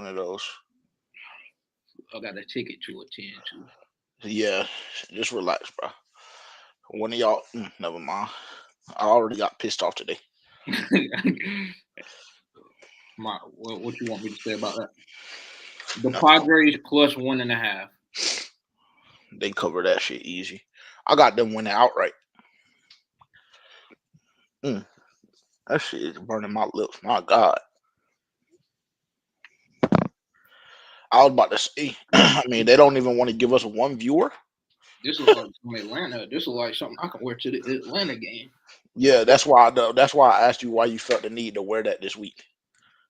one of those. I got a ticket to attend Yeah, just relax, bro. One of y'all, never mind. I already got pissed off today. to. What you want me to say about that? The Nothing. Padres plus 1.5. They cover that shit easy. I got them winning outright. Mm, that shit is burning my lips. My God. I was about to say, I mean, they don't even want to give us one viewer. This is like from Atlanta. This is like something I can wear to the Atlanta game. Yeah, that's why I asked you why you felt the need to wear that this week.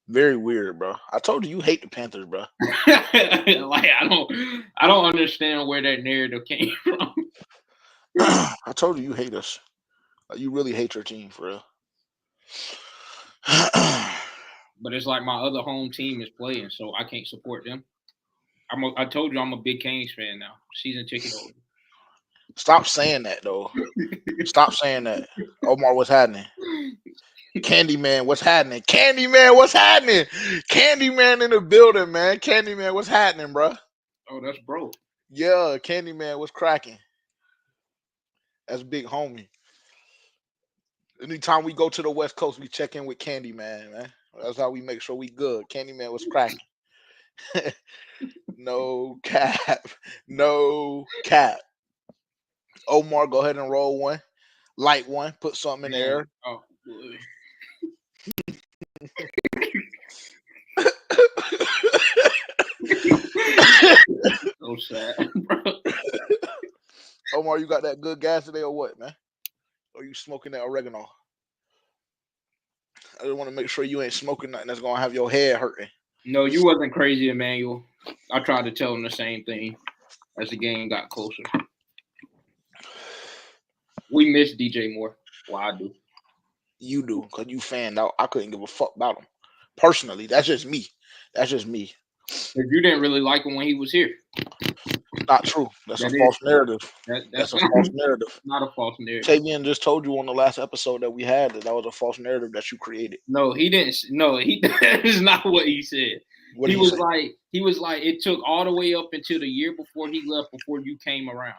Very weird, bro. I told you hate the Panthers, bro. Like I don't understand where that narrative came from. I told you hate us. You really hate your team for real. But it's like my other home team is playing, so I can't support them. I told you I'm a big Canes fan now. Season ticket holder. Stop saying that though. Stop saying that. Omar, what's happening? Candyman, what's happening? Candyman, what's happening? Candyman in the building, man. Candyman, what's happening, bro? Oh, that's bro. Yeah, Candyman, what's cracking? That's big homie. Anytime we go to the West Coast, we check in with Candyman, man. That's how we make sure we good. Candyman was cracking. No cap. No cap. Omar, go ahead and roll one. Light one. Put something in the Man, air. oh boy. So sad, bro. Omar, you got that good gas today or what, man? Or you smoking that oregano? I just want to make sure you ain't smoking nothing that's gonna have your head hurting. No, you wasn't crazy, Emmanuel. I tried to tell him the same thing as the game got closer. We miss DJ Moore. Well, I do. You do, cause you fanned out. I couldn't give a fuck about him. Personally, that's just me. That's just me. If you didn't really like him when he was here, Not true. That's a that is false narrative. that's That's a false narrative. not a false narrative. Tavian just told you on the last episode that we had that was a false narrative that you created. No, he didn't. No, he that is not what he said. What He did he was say? like he was like it took all the way up until the year before he left before you came around.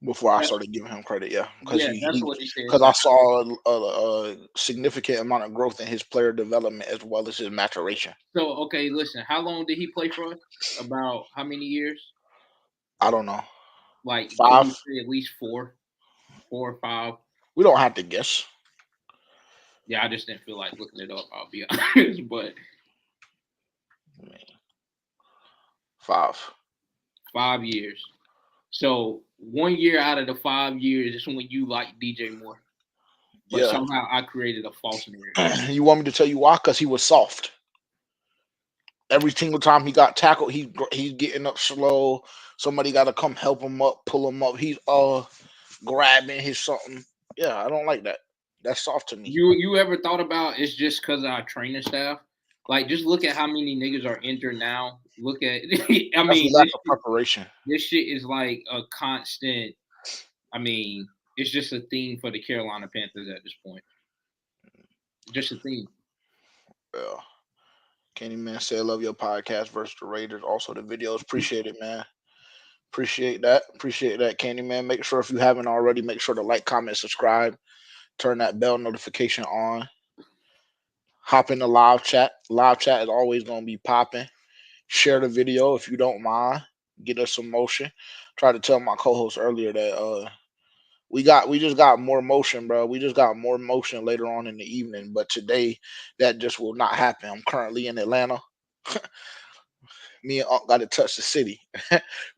Before I That, started giving him credit, yeah, because yeah, that's he what he said. because I saw a significant amount of growth in his player development as well as his maturation. So okay, listen. How long did he play for us? About how many years? I don't know. Like, can you Five. say at least four or five? We don't have to guess. Yeah, I just didn't feel like looking it up. I'll be honest, but I mean, 5. 5 years. So 1 year out of the 5 years is when you like DJ Moore, but Yeah. somehow I created a false narrative. You want me to tell you why? Because he was soft. Every single time he got tackled, he's getting up slow. Somebody got to come help him up, pull him up. He's grabbing his something. Yeah, I don't like that. That's soft to me. You ever thought about it's just because of our training staff? Like, just look at how many niggas are injured now. Look at, I That's mean, lack of preparation. this shit is like a constant. I mean, it's just a theme for the Carolina Panthers at this point. Just a theme. Yeah. Candyman said, "Love your podcast versus the Raiders." Also, the videos. Appreciate it, man. Appreciate that. Appreciate that, Candyman. Make sure if you haven't already, make sure to like, comment, subscribe, turn that bell notification on. Hop in the live chat. Live chat is always gonna be popping. Share the video if you don't mind. Get us some motion. Tried to tell my co-host earlier that we just got more motion, bro. We just got more motion later on in the evening. But today that just will not happen. I'm currently in Atlanta. Me and Unc got to touch the city.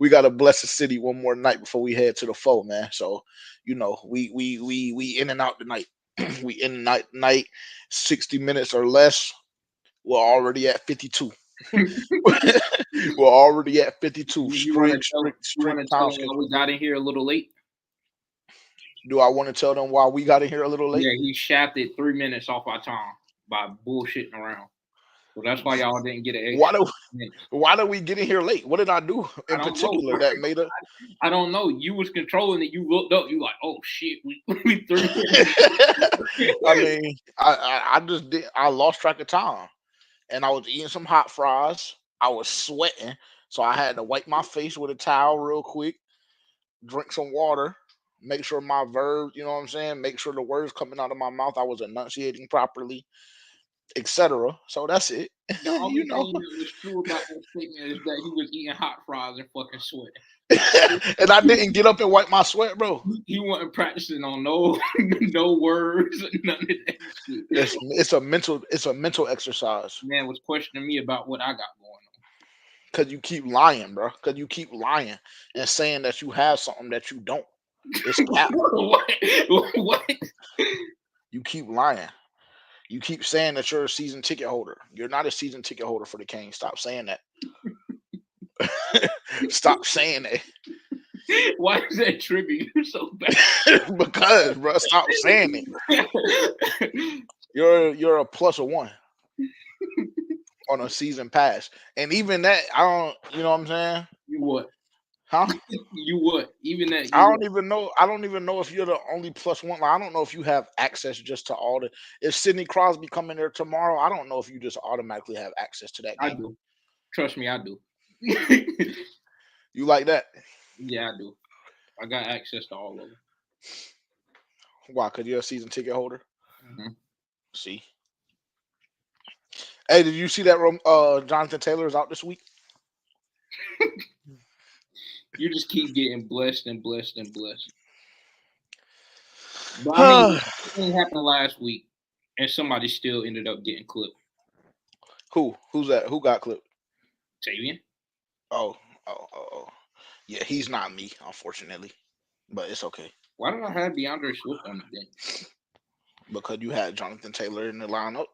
We got to bless the city one more night before we head to the foe, man. So, we in and out tonight. We in and out night, 60 minutes or less. We're already at 52. We're already at 52. You want to tell you want Straight to tell time them why schedule. we got in here a little late? Do I want to tell them why we got in here a little late? Yeah, he shafted 3 minutes off our time by bullshitting around. So that's why y'all didn't get an Why extra do minutes. why do we get in here late? What did I do I in don't know. particular that made us? I don't know. You was controlling it. You looked up. You like, oh shit, we 3 minutes. I mean, I just did. I lost track of time, and I was eating some hot fries. I was sweating, so I had to wipe my face with a towel real quick, drink some water, make sure my verbs, you know what I'm saying, make sure the words coming out of my mouth I was enunciating properly, etc. So that's it. The you only know. thing that was true about that statement is that he was eating hot fries and fucking sweating. And I didn't get up and wipe my sweat, bro. He wasn't practicing on no no words, none of that shit. It's a mental exercise. Man was questioning me about what I got going Cause you keep lying, bro. Cause you keep lying and saying that you have something that you don't. It's cap. on. What? You keep lying. You keep saying that you're a season ticket holder. You're not a season ticket holder for the Kings. Stop saying that. Stop saying that. Why is that tribute so bad? Because, bro, stop saying it. You're a plus of one on a season pass, and even that, I don't. You know what I'm saying? You what? Huh? You what? Even that I you don't what? even know. I don't even know if you're the only plus one. Like, I don't know if you have access just to all the. If Sidney Crosby coming there tomorrow, I don't know if you just automatically have access to that I game. do. Trust me, I do. You like that? Yeah, I do. I got access to all of them. Why? Because you're a season ticket holder. Mhm. See. Hey, did you see that? Jonathan Taylor is out this week. You just keep getting blessed and blessed and blessed. But I mean, it thing happened last week, and somebody still ended up getting clipped. Who? Who's that? Who got clipped? Tavian, Oh, oh. Yeah, he's not me, unfortunately, but it's okay why did I have DeAndre Swift on the bench? because you had Jonathan Taylor in the lineup.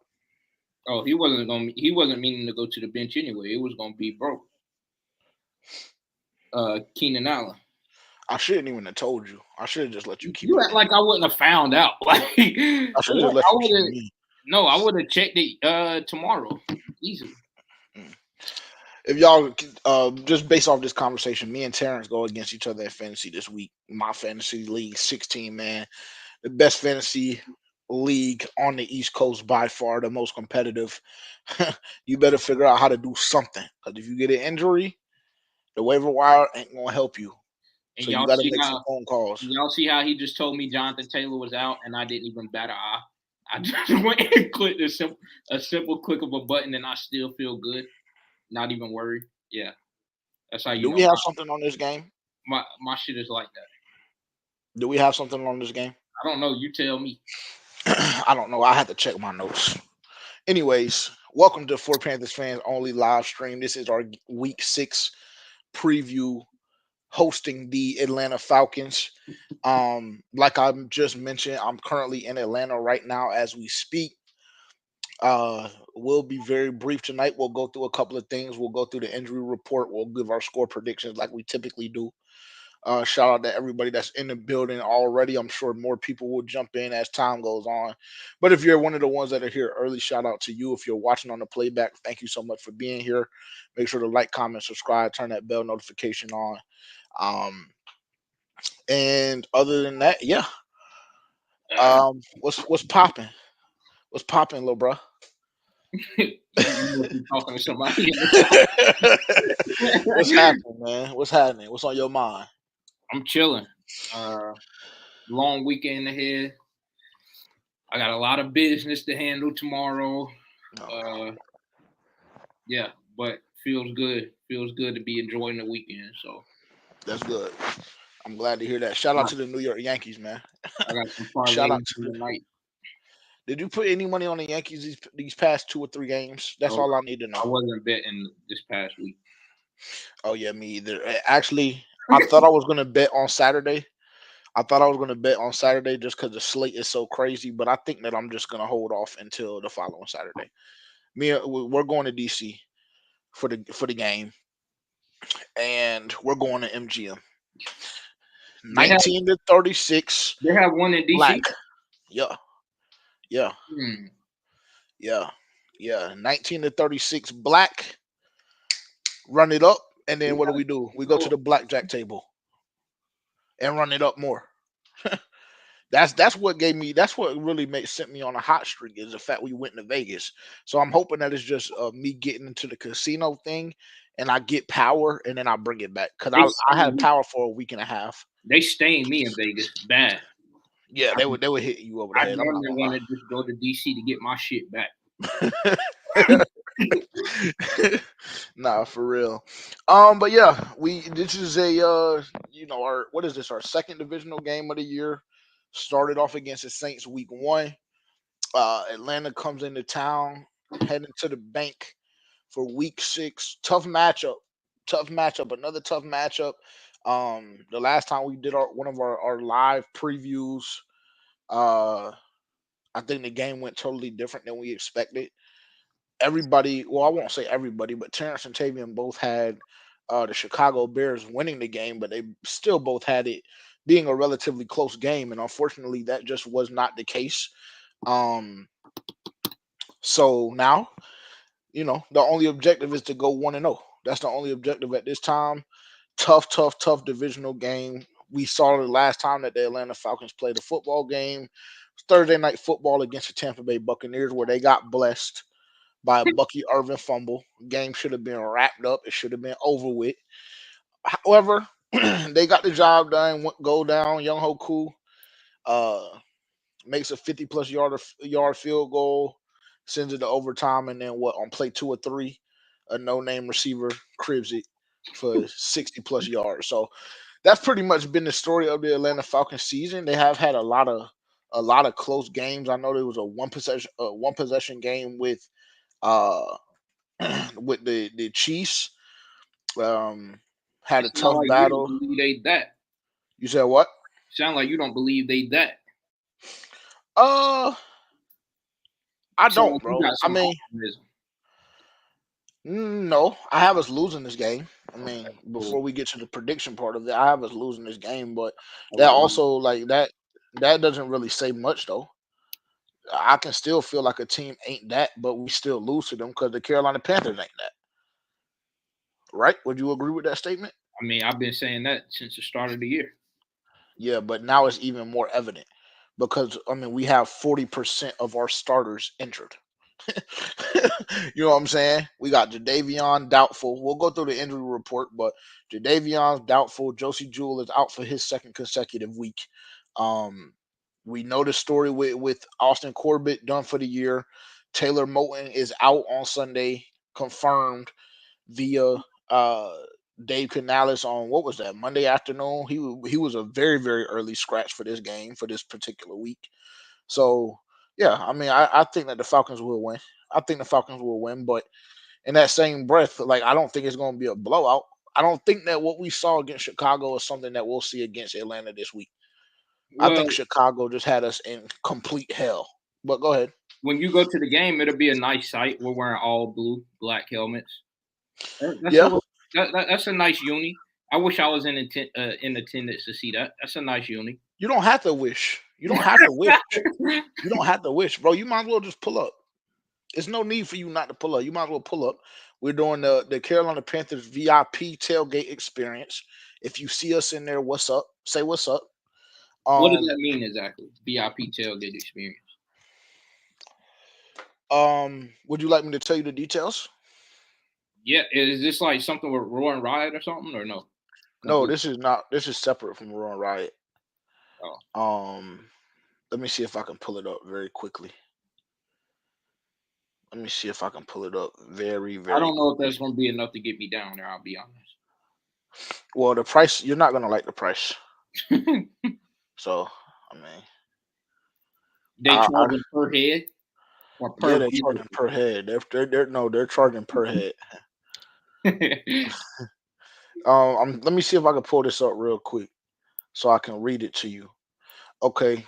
Oh, he wasn't going. He wasn't meaning to go to the bench anyway. It was going to be broke. Keenan Allen. I shouldn't even have told you. I should have just let you keep You it a act bean. like I wouldn't have found out. Like I should have just what? let I you would keep have. me. No, I would have checked it tomorrow easily. Mm. If y'all just based off this conversation, me and Terrence go against each other in fantasy this week. My fantasy league, 16 man, the best fantasy league on the East Coast by far, the most competitive. You better figure out how to do something because if you get an injury, the waiver wire ain't gonna help you. And So you got to make some phone calls. y'all see how he just told me Jonathan Taylor was out, and I didn't even bat an eye. I just went and clicked a simple click of a button, and I still feel good. Not even worried. Yeah, that's how you Do know we have something on this game? my shit is like that. Do we have something on this game? I don't know. You tell me. I don't know. I had to check my notes. Anyways, welcome to For Panthers Fans Only live stream. This is our week 6 preview hosting the Atlanta Falcons. Like I just mentioned, I'm currently in Atlanta right now as we speak. We'll be very brief tonight. We'll go through a couple of things. We'll go through the injury report. We'll give our score predictions like we typically do. Shout out to everybody that's in the building already. I'm sure more people will jump in as time goes on. But if you're one of the ones that are here early, shout out to you. If you're watching on the playback, thank you so much for being here. Make sure to like, comment, subscribe, turn that bell notification on. And other than that, yeah. What's popping? What's popping, little bro? You must be talking to somebody. What's happening, man? What's happening? What's on your mind? I'm chilling. Uh, Long weekend ahead. I got a lot of business to handle tomorrow. Oh, Uh, yeah, but feels good. Feels good to be enjoying the weekend. So that's good. I'm glad to hear that. Shout out I to the New York Yankees, man. got some Shout out parlays to for the. tonight. Did you put any money on the Yankees these past 2 or 3 games? That's So all I need to know. I wasn't betting this past week. Oh yeah, me either. Actually, I thought I was gonna bet on Saturday. I thought I was gonna bet on Saturday just because the slate is so crazy. But I think that I'm just gonna hold off until the following Saturday. We're going to DC for the game, and we're going to MGM. They have 19-36 they have one in black. DC. Yeah, yeah, Hmm. yeah, yeah. 19-36 black. Run it up, and We then what do? We go to got the blackjack table and run it up more. That's what gave me. That's what really made sent me on a hot streak is the fact we went to Vegas. So I'm hoping that it's just me getting into the casino thing, and I get power, and then I bring it back because They I stain had me. power for a week and a half. They stained me in Vegas bad. Yeah, they would hit you over the I head. I'm damn not near want to just go to DC to get my shit back. gonna lie. Nah, for real. But yeah, we this is a our what is this? Our second divisional game of the year. Started off against the Saints week one. Atlanta comes into town, heading to the bank for week six. Tough matchup. Tough matchup. Another tough matchup. The last time we did one of our live previews, uh, I think the game went totally different than we expected. Everybody, well, I won't say everybody, but Terrence and Tavian both had the Chicago Bears winning the game, but they still both had it being a relatively close game, and unfortunately, that just was not the case. Um, so now, the only objective is to go 1-0. That's the only objective at this time. Tough, tough, tough divisional game. We saw the last time that the Atlanta Falcons played a football game. Thursday night football against the Tampa Bay Buccaneers, where they got blessed by a Bucky Irvin fumble. Game should have been wrapped up. It should have been over with. However, they got the job done. Go down. Young Hoku uh, makes a 50 plus yard field goal, sends it to overtime, and then what on play two or three, a no name receiver cribs it for 60 plus yards. So that's pretty much been the story of the Atlanta Falcons season. They have had a lot of close games. I know there was a one possession game uh with the Chiefs. Um, had It a sound tough like you don't battle. believe they that. You said what? Sound like you don't believe they that. Uh, I Sound don't, like you bro. got I some mean, optimism. no, I have us losing this game. I Okay, mean, cool. before we get to the prediction part of it, I have us losing this game, but that Okay. also like that doesn't really say much though. I can still feel like a team ain't that, but we still lose to them because the Carolina Panthers ain't that. Right? Would you agree with that statement? I mean, I've been saying that since the start of the year. Yeah, but now it's even more evident because I mean we have 40% of our starters injured. You know what I'm saying? We got Jadavion doubtful. We'll go through the injury report, but Jadavion's doubtful. Josie Jewell is out for his second consecutive week. Um, we know the story with Austin Corbett done for the year. Taylor Moton is out on Sunday, confirmed via uh Dave Canales on what was that Monday afternoon. He was a very very early scratch for this game for this particular week. So yeah, I mean I think that the Falcons will win. I think the Falcons will win, but in that same breath, like I don't think it's going to be a blowout. I don't think that what we saw against Chicago is something that we'll see against Atlanta this week. I Well, think Chicago just had us in complete hell. But go ahead. when you go to the game, it'll be a nice sight. We're wearing all blue, black helmets. That's a Yeah, that's a nice uni. I wish I was in attendance to see that. That's a nice uni. you don't have to wish. You don't have to wish. You don't have to wish, bro. You might as well just pull up. There's no need for you not to pull up. You might as well pull up. We're doing the Carolina Panthers VIP tailgate experience. If you see us in there, what's up? Say what's up. What does Um, that mean exactly? VIP tailgate experience. would you like me to tell you the details? Yeah, is this like something with Roaring Riot or something or no? No, Complete. this is not. This is separate from Roaring Riot. Oh, Um, let me see if I can pull it up very quickly. Let me see if I can pull it up very, I very don't know if quickly. that's gonna be enough to get me down there. I'll be Well, the price you're not gonna like the price. honest. So, I mean, They I charging per head or yeah, per they're charging vehicle. per head. They're no, they're charging per head. Let me see if I can pull this up real quick so I can read it to you. Okay,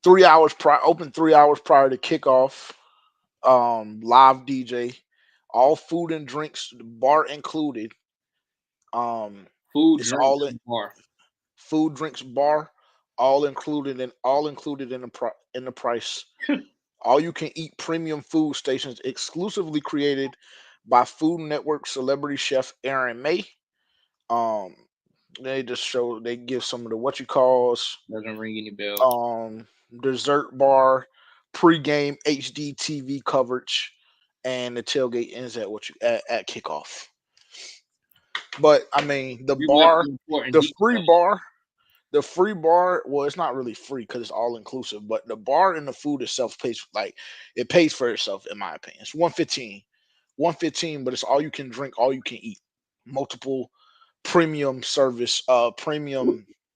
3 hours prior, open 3 hours prior to kickoff. Live DJ, all food and drinks, bar included. Um, Food, it's drinks, all in and bar. food, drinks, bar, all included in the price. All you can eat premium food stations exclusively created by Food Network celebrity chef Aaron May. Um, They just show they give some of the what you calls Doesn't ring any bells. um dessert bar, pregame HD TV coverage, and the tailgate ends at at kickoff. But I mean, You left the important the details. the free bar. Well, it's not really free because it's all inclusive. But the bar and the food itself pays it pays for itself in my opinion. It's 115, 115, but it's all you can drink, all you can eat. Multiple premium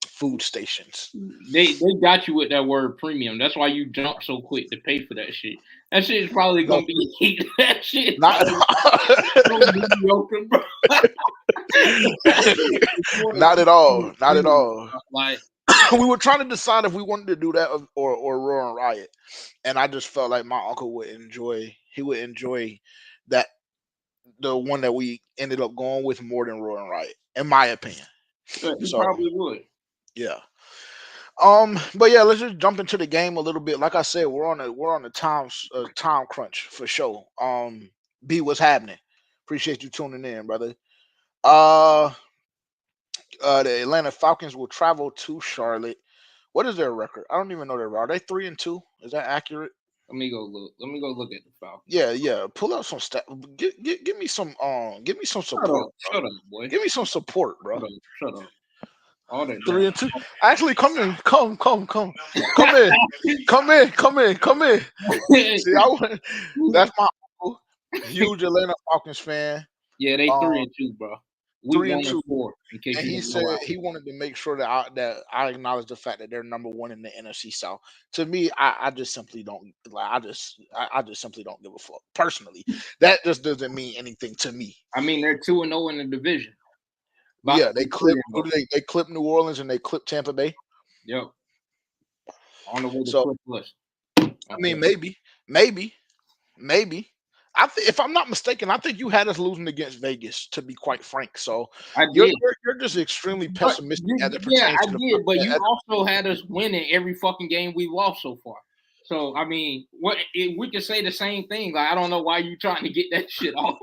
food stations. They got you with that word premium. That's why you jumped so quick to pay for that shit. That shit is probably No, gonna be that shit is not probably so mediocre, bro. not at all. Not at all. Like, We were trying to decide if we wanted to do that or Roar and Riot, and I just felt like my uncle would enjoy. He would enjoy that the one that we ended up going with more than Roar and Riot, in my opinion. he So probably would. yeah. But yeah, let's just jump into the game a little bit. Like I said, we're on a time crunch for sure. B, what's happening? Appreciate you tuning in, brother. Uh, the Atlanta Falcons will travel to Charlotte. What is their record? I don't even know their record. Are they 3-2? Is that accurate? Let me go look. Let me go look at the Falcons. Yeah, yeah. Pull up some stat. Give me some Shut support, up, bro. shut up, boy. Give me some support, bro. Shut up, shut up. All that Three damn. and two. Actually, come in, come in, come in. See, I want. That's my uncle, huge Atlanta Falcons fan. Yeah, they Um, 3-2, bro. We three and 1 and two, 4. In case and you he didn't said know, he wanted to make sure that I acknowledge the fact that they're number one in the NFC South. To me, I just simply don't like. I just simply don't give a fuck. Personally, that just doesn't mean anything to me. I mean, they're 2-0 in the division. About Yeah, to be 3-0. they clip New Orleans and they clip Tampa Bay. Yep, on the way to So Cliff Plus. I mean, maybe, maybe. If I'm not mistaken, I think you had us losing against Vegas. To be quite frank, so I did. you're just extremely But pessimistic as it yeah, pertains I to the. did. But you also had us winning every fucking game we lost so far. So I mean, we could say the same thing. Like, I don't know why you trying to get that shit off.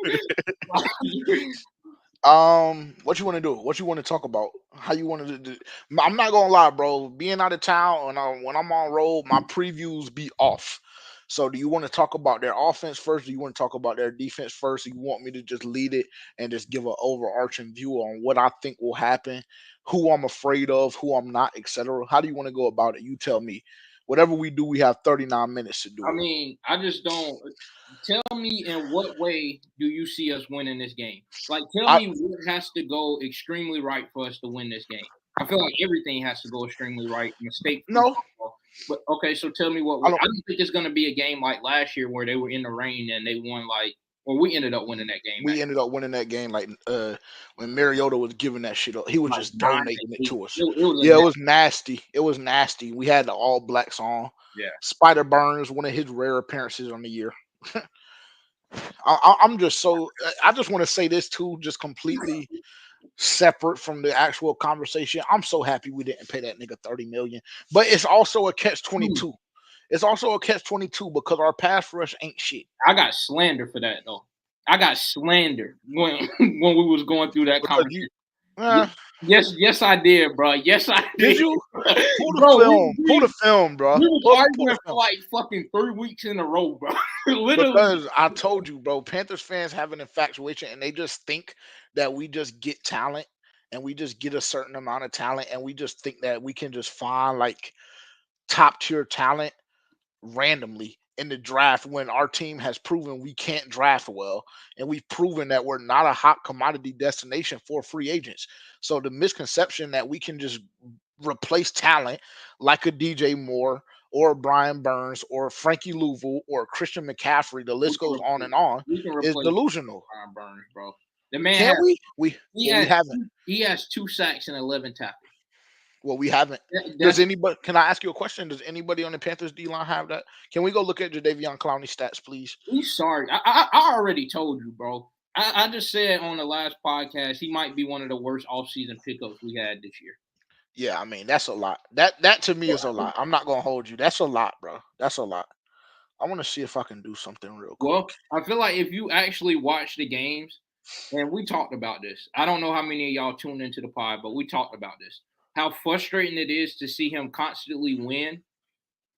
What you want to do? What you want to talk about? How you want to do? I'm not gonna lie, bro. Being out of town and when I'm on road, my previews be off. So, do you want to talk about their offense first? Do you want to talk about their defense first? Do you want me to just lead it and just give an overarching view on what I think will happen, who I'm afraid of, who I'm not, etc.? How do you want to go about it? You tell me. Whatever we do, we have 39 minutes to do I it. mean, I just don't. Tell me in what way do you see us winning this game? Like, tell I me what has to go extremely right for us to win this game. I feel like everything has to go extremely right. Mistake free no, football. But okay, so tell me what. I don't. I don't think it's going to be a game like last year where they were in the rain and they won like. Well, we ended up winning that game We ended up winning that game like when Mariota was giving that shit up. He was like just 9-8. donating it to us. It was a Yeah, it was nasty. It was nasty. We had the all blacks on. yeah. Spider Burns, one of his rare appearances on the year. I'm just so. I just want to say this too, just completely separate from the actual conversation. I'm so happy we didn't pay that nigga 30 million. But it's also a catch Hmm. 22. It's also a catch 22 because our pass rush ain't shit. I got slandered for that though. I got slandered when when we was going through that Because conversation. you, uh, Yes, yes, I did, bro. Yes, I did did, you pull the bro. film? Pull the film, bro. We was Pull the arguing for film. like fucking 3 weeks in a row, bro. Literally, Because I told you, bro, Panthers fans have an infatuation and they just think that we just get talent and we just get a certain amount of talent and we just think that we can just find like top tier talent randomly in the draft when our team has proven we can't draft well and we've proven that we're not a hot commodity destination for free agents. So the misconception that we can just replace talent like a DJ Moore or Brian Burns or Frankie Louisville or Christian McCaffrey, the we list can goes on replace, and on, we can is replace delusional. Brian Burns, bro. The man Can has we? he Well, we has haven't. he has 2 sacks and 11 tackles. Well, we haven't. Does That's anybody? Can I ask you a question? Does anybody on the Panthers D line have that? Can we go look at Jadeveon Clowney stats, please? we sorry. I already told you, bro. I just said on the last podcast he might be one of the worst offseason pickups we had this year. Yeah, I mean that's a lot. That to me is a lot. I'm not gonna hold you. That's a lot, bro. That's a lot. I want to see if I can do something real quick. Well, I feel like if you actually watch the games, and we talked about this. I don't know how many of y'all tuned into the pod, but we talked about this. How frustrating it is to see him constantly win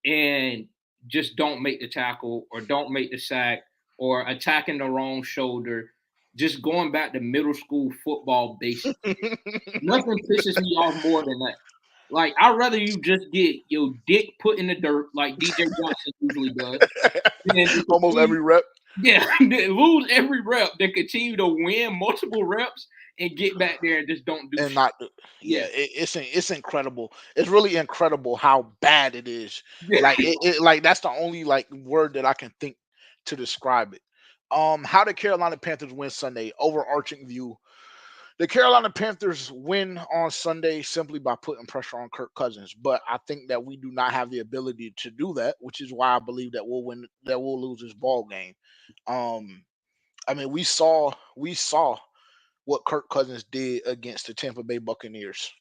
and just don't make the tackle or don't make the sack or attacking the wrong shoulder. Just going back to middle school football basics. Nothing pisses me off more than that. Like, I'd rather you just get your dick put in the dirt like DJ Johnson usually does than to Almost continue, every rep. yeah, lose every rep, then continue to win multiple reps and get back there and just don't do And shit. not Yeah, yeah, it's incredible. It's really incredible how bad it is. yeah, Like like that's the only like word that I can think to describe it. How did Carolina Panthers win Sunday? Overarching view. The Carolina Panthers win on Sunday simply by putting pressure on Kirk Cousins, but I think that we do not have the ability to do that, which is why I believe that we'll lose this ball game. Um I mean, we saw what Kirk Cousins did against the Tampa Bay Buccaneers.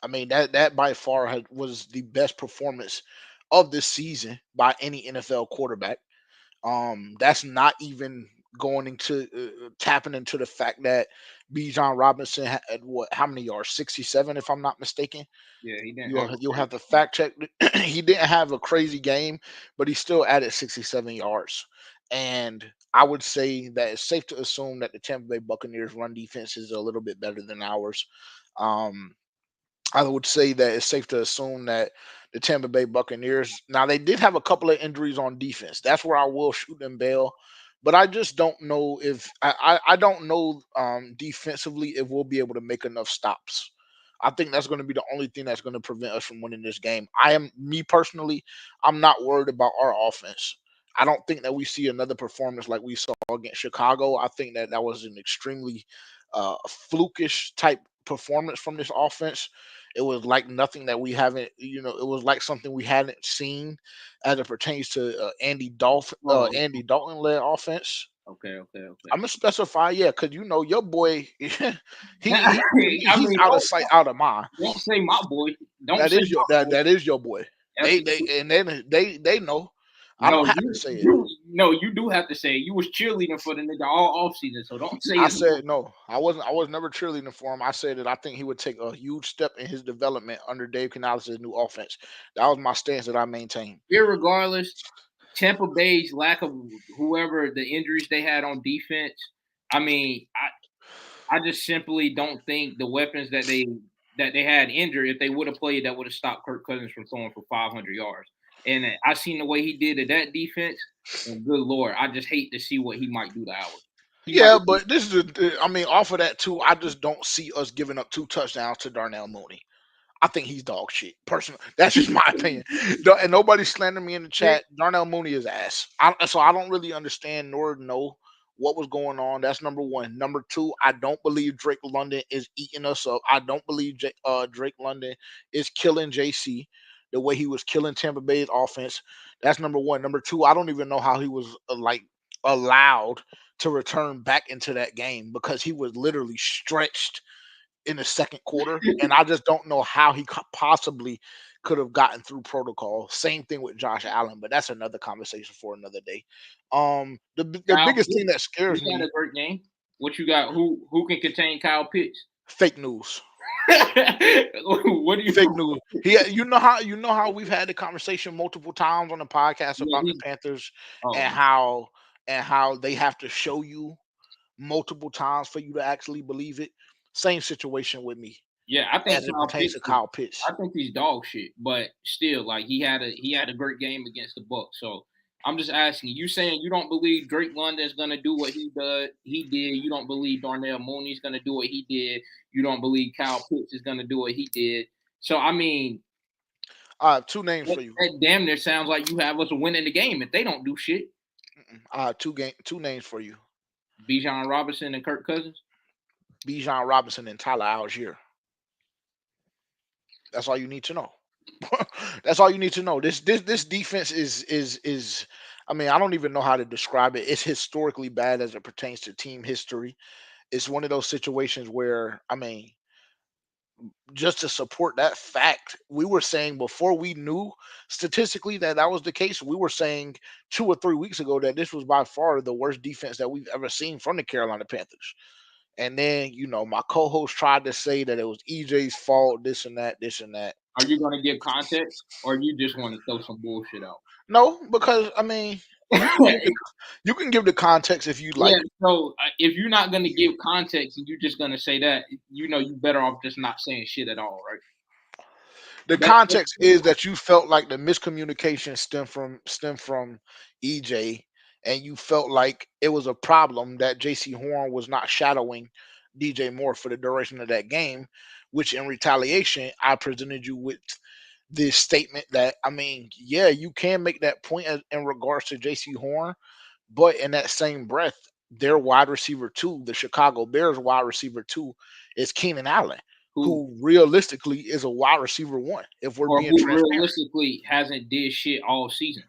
I mean, that by far was the best performance of this season by any NFL quarterback. That's not even going into tapping into the fact that Bijan Robinson had what? How many yards? 67, if I'm not mistaken. yeah. He didn't have You'll a you'll great have to fact check. He didn't have a crazy game, but he still added 67 yards. And I would say that it's safe to assume that the Tampa Bay Buccaneers run defense is a little bit better than ours. Um, I would say that it's safe to assume that the Tampa Bay Buccaneers. Now they did have a couple of injuries on defense. That's where I will shoot them bail. But I just don't know if I don't know defensively if we'll be able to make enough stops. I think that's going to be the only thing that's going to prevent us from winning this game. I am me personally, I'm not worried about our offense. I don't think that we see another performance like we saw against Chicago. I think that that was an extremely flukish type performance from this offense. It was like nothing that we haven't, it was like something we hadn't seen as it pertains to Oh, Andy Dalton led offense. okay, okay, okay. I'm gonna specify, yeah, because your boy, I he's mean, out of sight, out of mind. don't say my boy. Don't That say is your my boy. that is your boy. That's They know. I no, don't have to say it. you do have to say it. You was cheerleading for the nigga all off season, so don't say I his name. said no. I was never cheerleading for him. I said that I think he would take a huge step in his development under Dave Canales' new offense. That was my stance that I maintained. Irregardless, Tampa Bay's lack of whoever the injuries they had on defense. I mean, I just simply don't think the weapons that they had injured, if they would have played, that would have stopped Kirk Cousins from throwing for 500 yards. And I seen the way he did to that defense, and good lord, I just hate to see what he might do to ours. He might. Yeah, but this is I mean, off of that too, I just don't see us giving up two touchdowns to Darnell Mooney. I think he's dog shit. Personally, that's just my opinion. And nobody slander me in the chat. Darnell Mooney is ass. So I don't really understand nor know what was going on. That's number one. Number two, I don't believe Drake London is eating us up. I don't believe Drake London is killing JC the way he was killing Tampa Bay's offense. That's number one. Number two, I don't even know how he was like allowed to return back into that game because he was literally stretched in the second quarter, and I just don't know how he possibly could have gotten through protocol. Same thing with Josh Allen, but that's another conversation for another day. The Kyle biggest thing Pitts, that he scares had a me, great game. What you got? Who can contain Kyle Pitts? fake news. What do Fake you? news. You know how we've had the conversation multiple times on the podcast Yeah, about the he. Panthers Oh, and how they have to show you multiple times for you to actually believe it. Same situation with me yeah. I think as it Kyle pertains Pitts to is. Kyle Pitts. I think he's dog shit, but still, like he had a great game against the Bucks. So I'm just asking you, saying you don't believe Drake London's gonna do what he did. You don't believe Darnell Mooney's gonna do what he did. You don't believe Kyle Pitts is gonna do what he did. So I mean, I have two names that, for you. that damn near sounds like you have us winning the game if they don't do shit. Two names for you. Bijan Robinson and Kirk Cousins. Bijan Robinson and Tyler Algier. That's all you need to know. That's all you need to know. This defense is. I mean, I don't even know how to describe it. It's historically bad as it pertains to team history. It's one of those situations where I mean, just to support that fact, we were saying before we knew statistically that that was the case, we were saying 2 or 3 weeks ago that this was by far the worst defense that we've ever seen from the Carolina Panthers. And then, my co-host tried to say that it was EJ's fault, this and that, this and that. Are you going to give context, or you just want to throw some bullshit out? No, because I mean, you can give the you can give the context if you Yeah. like. So if you're not going to give context and you're just going to say that, you better off just not saying shit at all, right? The That's context is that you felt like the miscommunication stemmed from EJ, and you felt like it was a problem that JC Horn was not shadowing DJ Moore for the duration of that game, which in retaliation I presented you with this statement that, I mean, yeah, you can make that point in regards to JC Horn, but in that same breath, their wide receiver two, the Chicago Bears wide receiver two, is Keenan Allen, who who realistically is a wide receiver one, if we're or being who transparent. realistically hasn't did shit all season.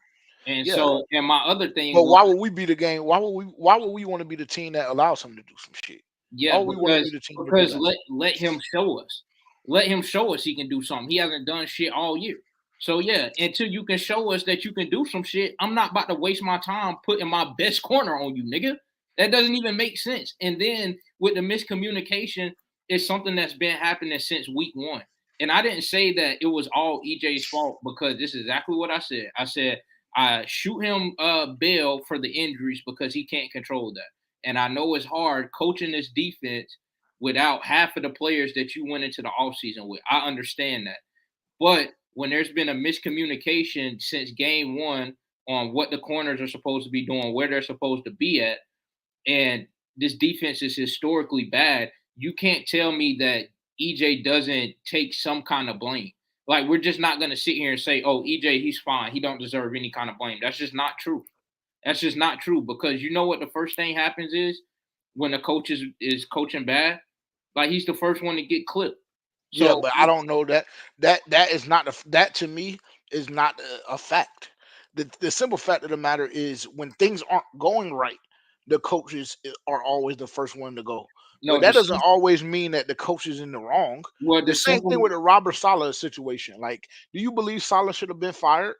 And Yeah. so, and my other thing But was, why would we be the game? Why would we want to be the team that allows him to do some shit? Why yeah, would we want to be the team to do because that? let him show us. Let him show us he can do something. He hasn't done shit all year. So yeah, until you can show us that you can do some shit, I'm not about to waste my time putting my best corner on you, nigga. That doesn't even make sense. And then with the miscommunication, it's something that's been happening since week one. And I didn't say that it was all EJ's fault, because this is exactly what I said. I said I shoot him bail for the injuries because he can't control that. And I know it's hard coaching this defense without half of the players that you went into the offseason with. I understand that. But when there's been a miscommunication since game one on what the corners are supposed to be doing, where they're supposed to be at, and this defense is historically bad, you can't tell me that EJ doesn't take some kind of blame. Like, we're just not going to sit here and say, oh, EJ, he's fine. He don't deserve any kind of blame. That's just not true. That's just not true, because you know what the first thing happens is when the coach is coaching bad, like, he's the first one to get clipped. Yeah, So but I don't know that is not that to me is not a fact. The simple fact of the matter is when things aren't going right, the coaches are always the first one to go. But no, that doesn't always mean that the coach is in the wrong. the The same thing simple. with the Robert Saleh situation. Like, do you believe Saleh should have been fired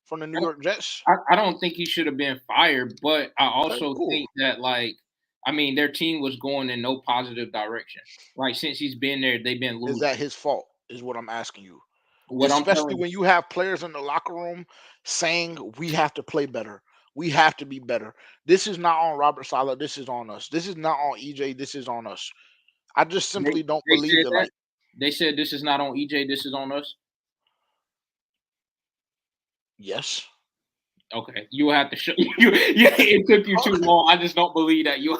from the New York Jets? I don't think he should have been fired, but I Okay, also cool. think that, like, I mean, their team was going in no positive direction. Like, since he's been there, they've been Is losing. that his fault? Is what I'm asking you. What I'm Especially telling when you have players in the locker room saying we have to play better. We have to be better. This is not on Robert Saleh. This is on us. This is not on EJ. This is on us. I just they simply don't they believe said that. that Like, they said this is not on EJ, this is on us. yes. Okay, you have to show you. Yeah, it took you too long. I just don't believe that you.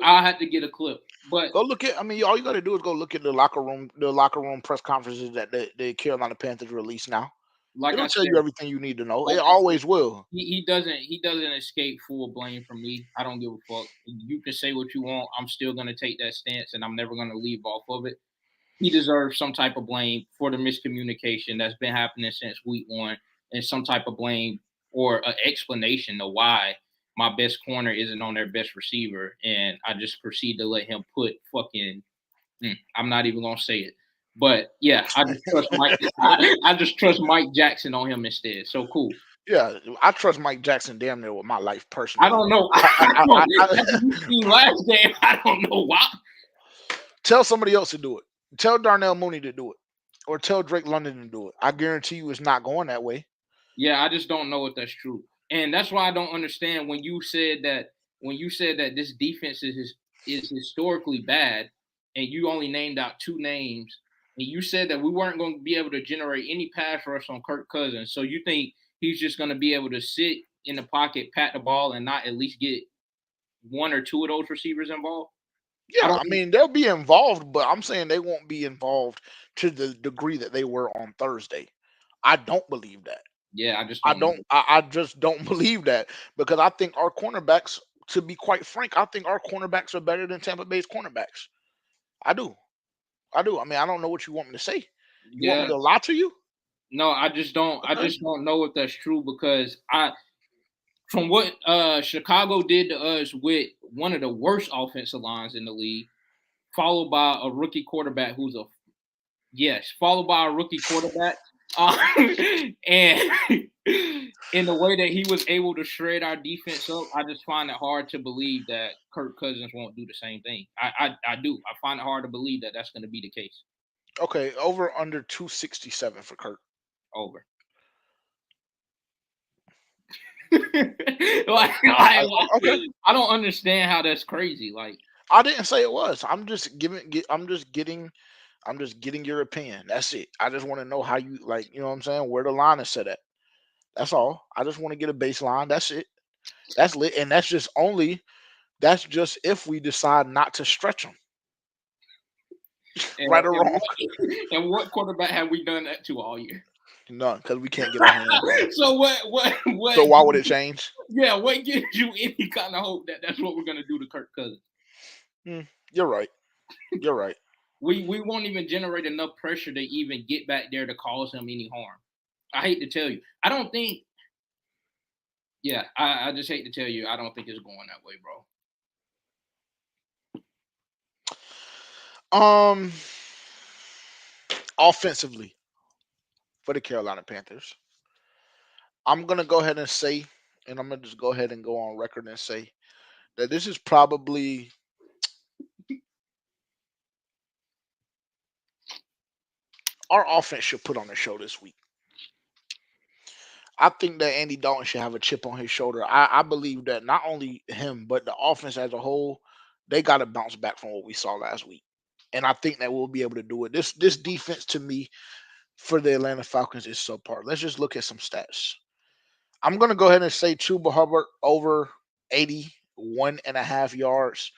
I had to get a clip, but Go look at. I mean, all you got to do is go look at the locker room press conferences that the Carolina Panthers release now. like It'll I tell you said, everything you need to know. like It I said, always will. he doesn't escape full blame from me. I don't give a fuck. You can say what you want. I'm still gonna take that stance, and I'm never gonna leave off of it. He deserves some type of blame for the miscommunication that's been happening since week one, and some type of blame or an explanation of why my best corner isn't on their best receiver, and I just proceed to let him put fucking. I'm not even gonna say it, but yeah, I just trust Mike. I just trust Mike Jackson on him instead. So cool. Yeah, I trust Mike Jackson damn near with my life I personally. don't know. I, I, I I, don't, I, after I you seen last game, I don't know why. Tell somebody else to do it. Tell Darnell Mooney to do it, or tell Drake London to do it. I guarantee you, it's not going that way. Yeah, I just don't know if that's true, and that's why I don't understand when you said that this defense is historically bad, and you only named out two names, and you said that we weren't going to be able to generate any pass rush on Kirk Cousins. So you think he's just going to be able to sit in the pocket, pat the ball, and not at least get one or two of those receivers involved? I Yeah, don't. I mean they'll be involved, but I'm saying they won't be involved to the degree that they were on Thursday. I don't believe that. Yeah, I just I don't don't. know. I just don't believe that because I think our cornerbacks, to be quite frank, I think our cornerbacks are better than Tampa Bay's cornerbacks. I do. I do. I mean, I don't know what you want me to say. You want me Yeah, to lie to you? no, I just don't. I Okay. just don't know if that's true, because from what Chicago did to us with one of the worst offensive lines in the league, followed by a rookie quarterback who's a Yes, followed by a rookie quarterback. Um, and in the way that he was able to shred our defense up, I just find it hard to believe that Kirk Cousins won't do the same thing. I do. I find it hard to believe that that's going to be the case. Okay, over under 267 for Kirk. Over. I, okay, I don't understand how that's crazy. Like, I didn't say it was. I'm just getting your opinion. That's it. I just want to know how you like. You know what I'm saying? Where the line is set at. That's all. I just want to get a baseline. That's it. That's lit, and that's just if we decide not to stretch them, right or and wrong. what and what quarterback have we done that to all year? None, because we can't get our hands on them. So what? So why would it change? Yeah, what gives you any kind of hope that that's what we're gonna do to Kirk Cousins? Hmm, you're right. You're right. We won't even generate enough pressure to even get back there to cause him any harm. I hate to tell you, I don't think. Yeah, I just hate to tell you, I don't think it's going that way, bro. Um, offensively for the Carolina Panthers, I'm gonna go ahead and say, and I'm gonna just go ahead and go on record and say that this is probably our offense should put on a show this week. I think that Andy Dalton should have a chip on his shoulder. I believe that not only him, but the offense as a whole, they got to bounce back from what we saw last week. And I think that we'll be able to do it. This defense to me for the Atlanta Falcons is subpar. Let's just look at some stats. I'm gonna go ahead and say Chuba Hubbard over 81.5 yards.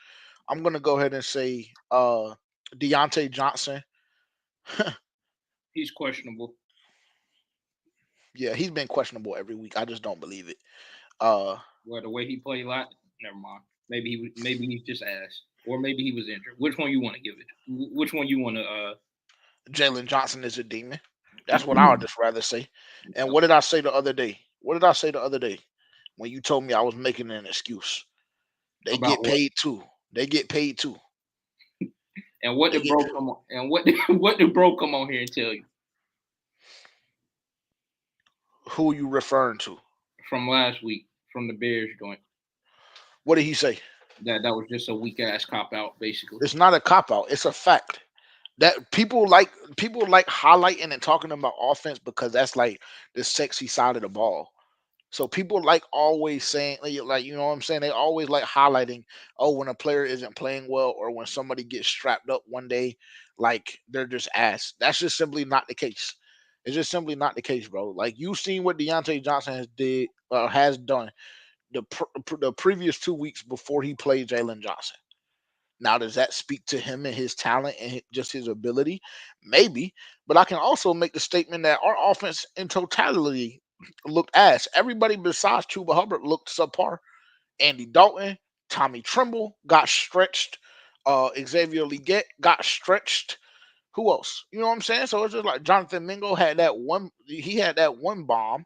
I'm gonna go ahead and say Deontay Johnson. He's questionable. Yeah, he's been questionable every week. I just don't believe it. Uh Well, the way he played last, never mind. Maybe he's just ass, or maybe he was injured. Which one you want to give it? Which one you want to? Jalen Johnson is a demon. That's what I would just rather say. And what did I say the other day? What did I say the other day when you told me I was making an excuse? They About get what? paid too. They get paid too. And what They did get bro come on? And what did, what did bro come on here and tell you who you referring to? from last week from the Bears joint? What did he say? That was just a weak ass cop out, basically. It's not a cop out. It's a fact. That people like highlighting and talking about offense because that's like the sexy side of the ball. So people like always saying like you know what I'm saying. They always like highlighting when a player isn't playing well or when somebody gets strapped up one day, like they're just ass. That's just simply not the case. It's just simply not the case, bro. Like you've seen what Deontay Johnson has done the previous 2 weeks before he played Jalen Johnson. Now, does that speak to him and his talent and just his ability? Maybe. But I can also make the statement that our offense in totality looked ass. Everybody besides Chuba Hubbard looked subpar. Andy Dalton, Tommy Tremble got stretched. Xavier Leggett got stretched. Who else? You know what I'm saying? So it's just like Jonathan Mingo had that one. He had that one bomb,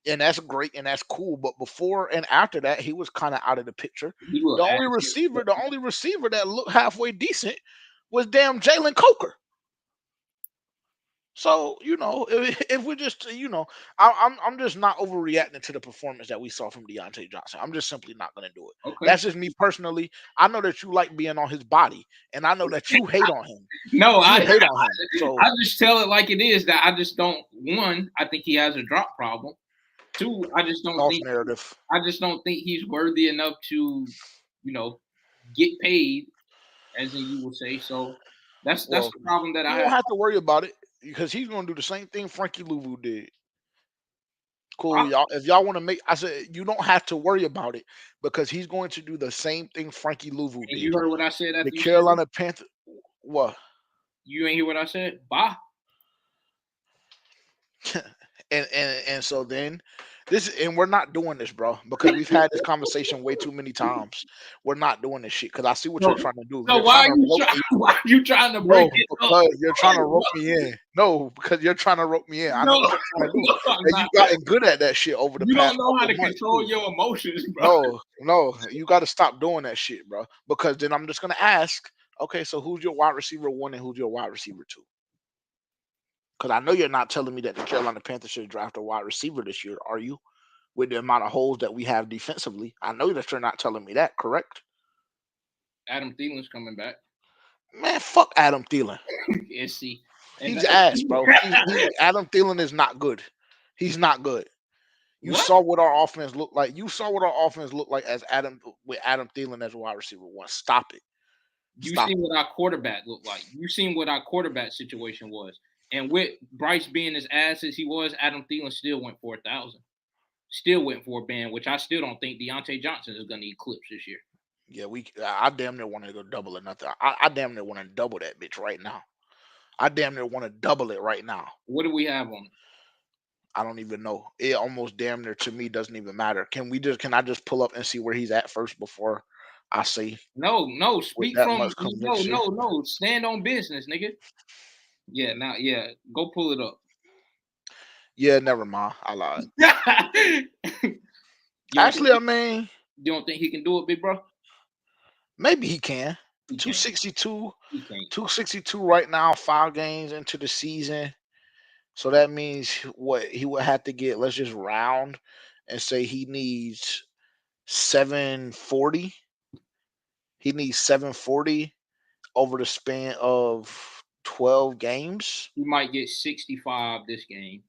and that's great and that's cool. But before and after that, he was kind of out of the picture. He will ask you. The only receiver that looked halfway decent was damn Jalen Coker. So if we just I'm just not overreacting to the performance that we saw from Deontay Johnson. I'm just simply not going to do it. Okay. That's just me personally. I know that you like being on his body, and I know that you hate on him. No, You hate on him. So I just tell it like it is. That I just don't. One, I think he has a drop problem. Two, false narrative. I just don't think he's worthy enough to, you know, get paid, as in you will say. So that's Well, the problem that you I don't have. have to worry about it because he's going to do the same thing Frankie Louvu did. Cool, I- y'all. If y'all want to make, I said you don't have to worry about it because he's going to do the same thing Frankie Louvu And you did. heard what I said The after you said it? Carolina Panthers. What? You ain't hear what I said? Bye. And so then we're not doing this, bro, because we've had this conversation way too many times. We're not doing this shit because I see what you're So, trying to do. so You're why trying are to you rope trying? me. Why are you trying to break No, it up? because you're trying to rope me in. No, because you're trying to rope me in. I know No, what you're trying to do, no, I'm and not. you've gotten good at that shit over the You don't past know how couple to of months control too. your emotions, bro. No, you got to stop doing that shit, bro. Because then I'm just gonna ask, okay, so who's your wide receiver one and who's your wide receiver two? Because I know you're not telling me that the Carolina Panthers should draft a wide receiver this year, are you? With the amount of holes that we have defensively, I know that you're not telling me that, correct? Adam Thielen's coming back. Man, fuck Adam Thielen. And see, and He's ass, bro. He's Adam Thielen is not good. He's not good. You what? saw what our offense looked like. You saw what our offense looked like as Adam with Adam Thielen as a wide receiver one. Stop it. You Stop seen it. what our quarterback looked like. You seen what our quarterback situation was. And with Bryce being as ass as he was, Adam Thielen still went for 1,000. Still went for a band, which I still don't think Deontay Johnson is going to eclipse this year. Yeah, I damn near want to go double or nothing. I damn near want to double that bitch right now. I damn near want to double it right now. What do we have on it? I don't even know. It almost damn near to me doesn't even matter. Can I just pull up and see where he's at first before I say No, with speak that from much conviction? no. Stand on business, nigga. Yeah, now go pull it up. Yeah, never mind. I lied. you don't Actually, I think mean, you don't think he can do it, big bro? maybe he can. He can't. 262, He can't. 262 right now, 5 games into the season. So that means what he would have to get, let's just round and say he needs 740. He needs 740 over the span of 12 games. He might get 65 this game.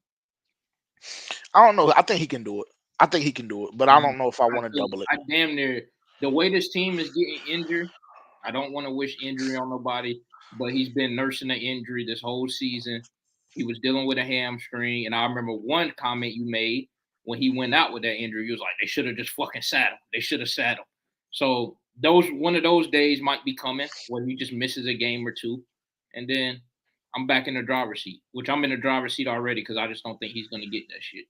I don't know. I think he can do it. I think he can do it, but I don't know if I want to double it. I damn near the way this team is getting injured. I don't want to wish injury on nobody, but he's been nursing an injury this whole season. He was dealing with a hamstring, and I remember one comment you made when he went out with that injury. You was like, "They should have just fucking sat him. They should have sat him." So one of those days might be coming when he just misses a game or two, and then I'm back in the driver's seat, which I'm in the driver's seat already because I just don't think he's gonna get that shit.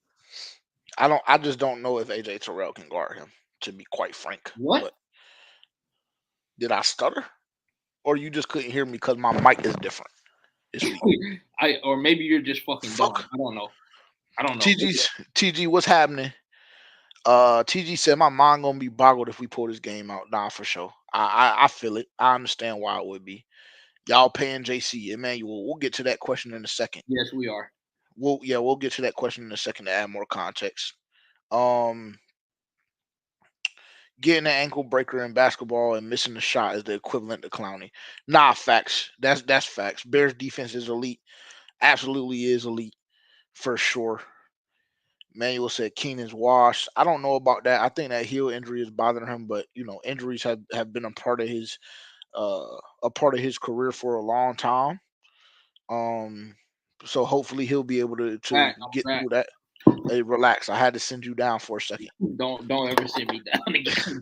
I just don't know if AJ Terrell can guard him, to be quite frank. What? But did I stutter? Or you just couldn't hear me because my mic is different this week? Or maybe you're just fucking dumb. Fuck. I don't know. I don't know. TG, what's happening? TG said my mind gonna be boggled if we pull this game out. Nah, for sure. I feel it. I understand why it would be. Y'all paying JC Emmanuel. We'll get to that question in a second. Yes, we are. We'll get to that question in a second to add more context. Um, Getting an ankle breaker in basketball and missing the shot is the equivalent to clowning. Nah, facts. That's facts. Bears defense is elite. Absolutely is elite for sure. Manuel said Keenan's washed. I don't know about that. I think that heel injury is bothering him, but injuries have been a part of his career for a long time. Um, so hopefully he'll be able to Back, I'm get back. through that. Hey, relax. I had to send you down for a second, Don't ever sit me down again.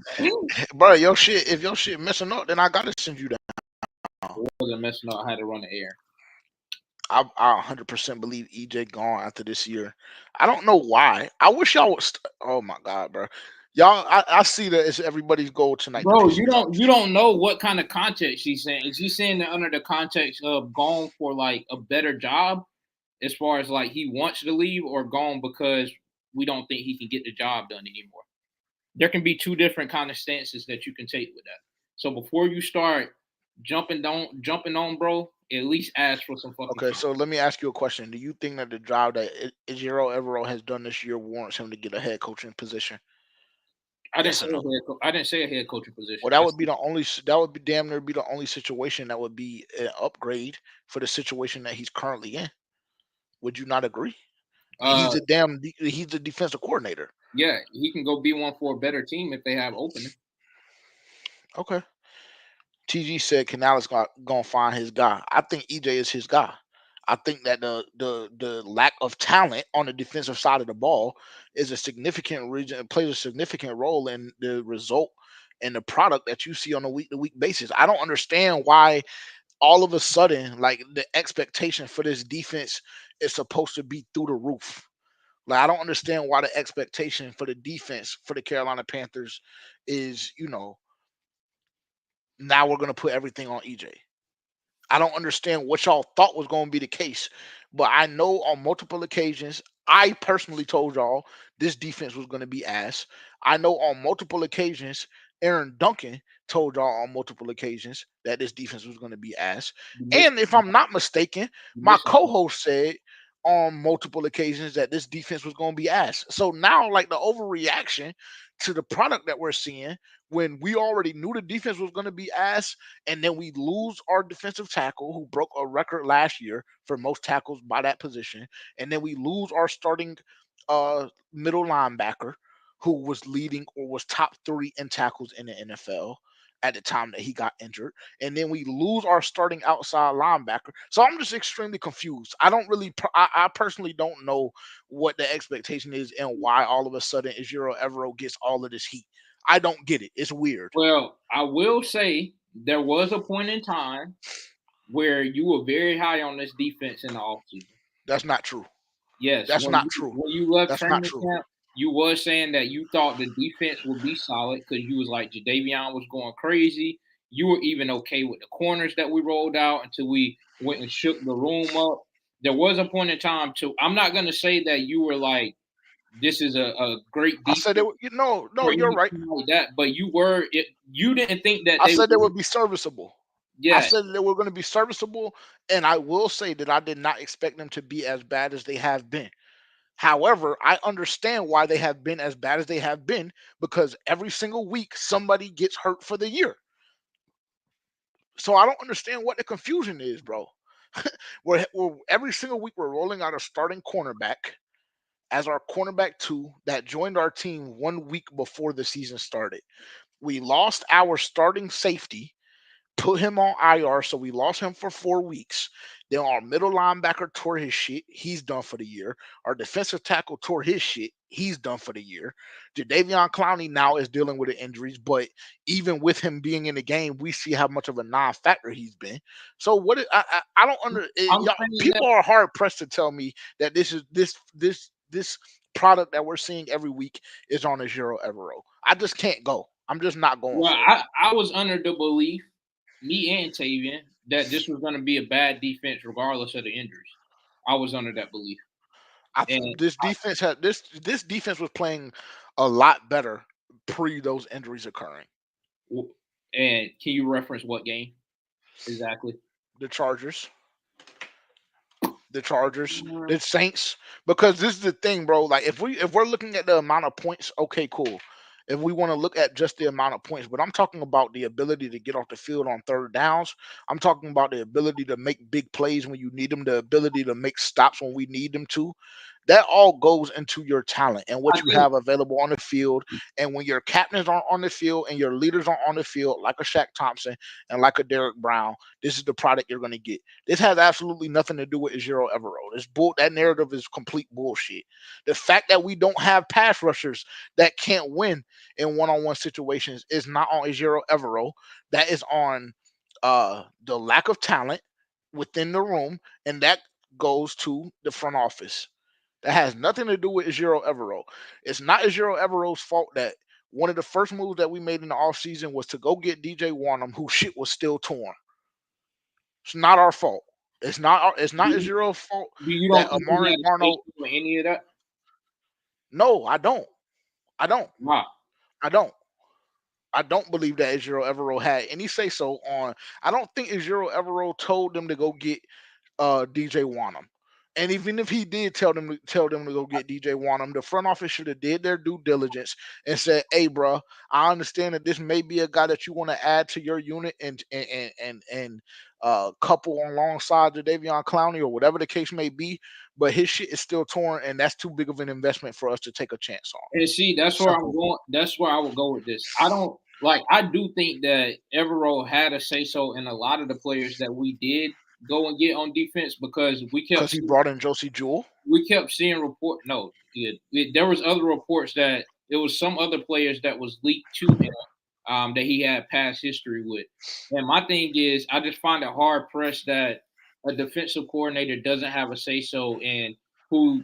bro. Your shit. If your shit messing up, then I gotta send you down. It wasn't messing up. I had to run the air. I 100% believe EJ gone after this year. I don't know why. I wish y'all would. Oh my god, bro. Y'all, I see that it's everybody's goal tonight to Bro, piss me off. you don't know what kind of context she's saying. Is she saying that under the context of gone for like a better job, as far as like he wants to leave, or gone because we don't think he can get the job done anymore? There can be two different kind of stances that you can take with that. So before you start jumping on, bro, at least ask for some fucking Okay, time. so let me ask you a question. Do you think that the job that Ejiro Evero has done this year warrants him to get a head coaching position? Yes or no? I didn't say a head coaching Well, position. that would be the only. That would be damn near be the only situation that would be an upgrade for the situation that he's currently in. Would you not agree? Uh, He's the defensive coordinator. yeah, he can go be one for a better team if they have opening. Okay. TG said Canales gonna find his guy. I think EJ is his guy. I think that the lack of talent on the defensive side of the ball is a significant reason, plays a significant role in the result and the product that you see on a week to week basis. I don't understand why all of a sudden, like, the expectation for this defense is supposed to be through the roof. Like, I don't understand why the expectation for the defense for the Carolina Panthers is, now we're gonna put everything on EJ. I don't understand what y'all thought was going to be the case, but I know on multiple occasions, I personally told y'all this defense was going to be ass. I know on multiple occasions Aaron Duncan told y'all on multiple occasions that this defense was going to be ass. You missed. And if I'm not mistaken, You my missed. co-host said on multiple occasions that this defense was going to be ass. So now, like, the overreaction to the product that we're seeing, when we already knew the defense was going to be ass, and then we lose our defensive tackle who broke a record last year for most tackles by that position, and then we lose our starting middle linebacker who was leading or was top 3 in tackles in the NFL at the time that he got injured. And then we lose our starting outside linebacker. So I'm just extremely confused. I don't really, I personally don't know what the expectation is and why all of a sudden Ejiro Evero gets all of this heat. I don't get it. It's weird. Well, I will say there was a point in time where you were very high on this defense in the offseason. That's not true. Yes, That's not true. when you left That's not training true. camp, you was saying that you thought the defense would be solid because you was like Jadavion was going crazy. You were even okay with the corners that we rolled out until we went and shook the room up. There was a point in time too. I'm not gonna say that you were like this is a great I said, defense no, or you're right. anything like that, but you were it. You didn't think that I they said they would. would be serviceable. I Yeah. said they were going to be serviceable, and I will say that I did not expect them to be as bad as they have been. However, I understand why they have been as bad as they have been because every single week somebody gets hurt for the year. So I don't understand what the confusion is, bro. We're every single week we're rolling out a starting cornerback as our cornerback 2 that joined our team 1 week before the season started. We lost our starting safety, put him on IR, so we lost him for 4 weeks. Then our middle linebacker tore his shit. He's done for the year. Our defensive tackle tore his shit. He's done for the year. Jadavion Clowney now is dealing with the injuries, but even with him being in the game, we see how much of a non-factor he's been. So what? I don't I'm y'all, saying that. people are hard pressed to tell me that this product that we're seeing every week is on a zero Evero. I just can't go. I'm just not going Well, for it. I was under the belief, me and Tavian, that this was going to be a bad defense regardless of the injuries. I was under that belief. And This defense was playing a lot better pre those injuries occurring. and can you reference what game exactly? The Chargers, the Chargers, the Saints. Because this is the thing, bro. Like if we're looking at the amount of points, okay, cool. If we want to look at just the amount of points, but I'm talking about the ability to get off the field on third downs. I'm talking about the ability to make big plays when you need them, the ability to make stops when we need them to. That all goes into your talent and I what you think have available on the field. And when your captains are on the field and your leaders are on the field, like a Shaq Thompson and like a Derek Brown, this is the product you're going to get. This has absolutely nothing to do with Ejiro Evero. That narrative is complete bullshit. The fact that we don't have pass rushers that can't win in one-on-one situations is not on Ejiro Evero. That is on the lack of talent within the room, and that goes to the front office. That has nothing to do with Ejiro Evero. It's not Ejiro Evero's fault that one of the first moves that we made in the offseason was to go get DJ Wanham, whose shit was still torn. It's not our fault. It's not you, Ezero's fault you that don't think he Amari had a Arnold. station with any of that? No, I don't. I don't. Wow. I don't. I don't believe that Ejiro Evero had any say so on. I don't think Ejiro Evero told them to go get DJ Wanham. And even if he did tell them to go get DJ Wanham, the front office should have did their due diligence and said, "Hey, bro, I understand that this may be a guy that you want to add to your unit and couple alongside the Davion Clowney or whatever the case may be, but his shit is still torn, and that's too big of an investment for us to take a chance on." And see, that's where I'm Simple. going. That's where I would go with this. I don't like. I do think that Evero had a say so in a lot of the players that we did go and get on defense because Because he brought in Josie Jewell. we kept seeing report. No, there was other reports that it was some other players that was leaked to him that he had past history with. And my thing is, I just find it hard pressed that a defensive coordinator doesn't have a say so in who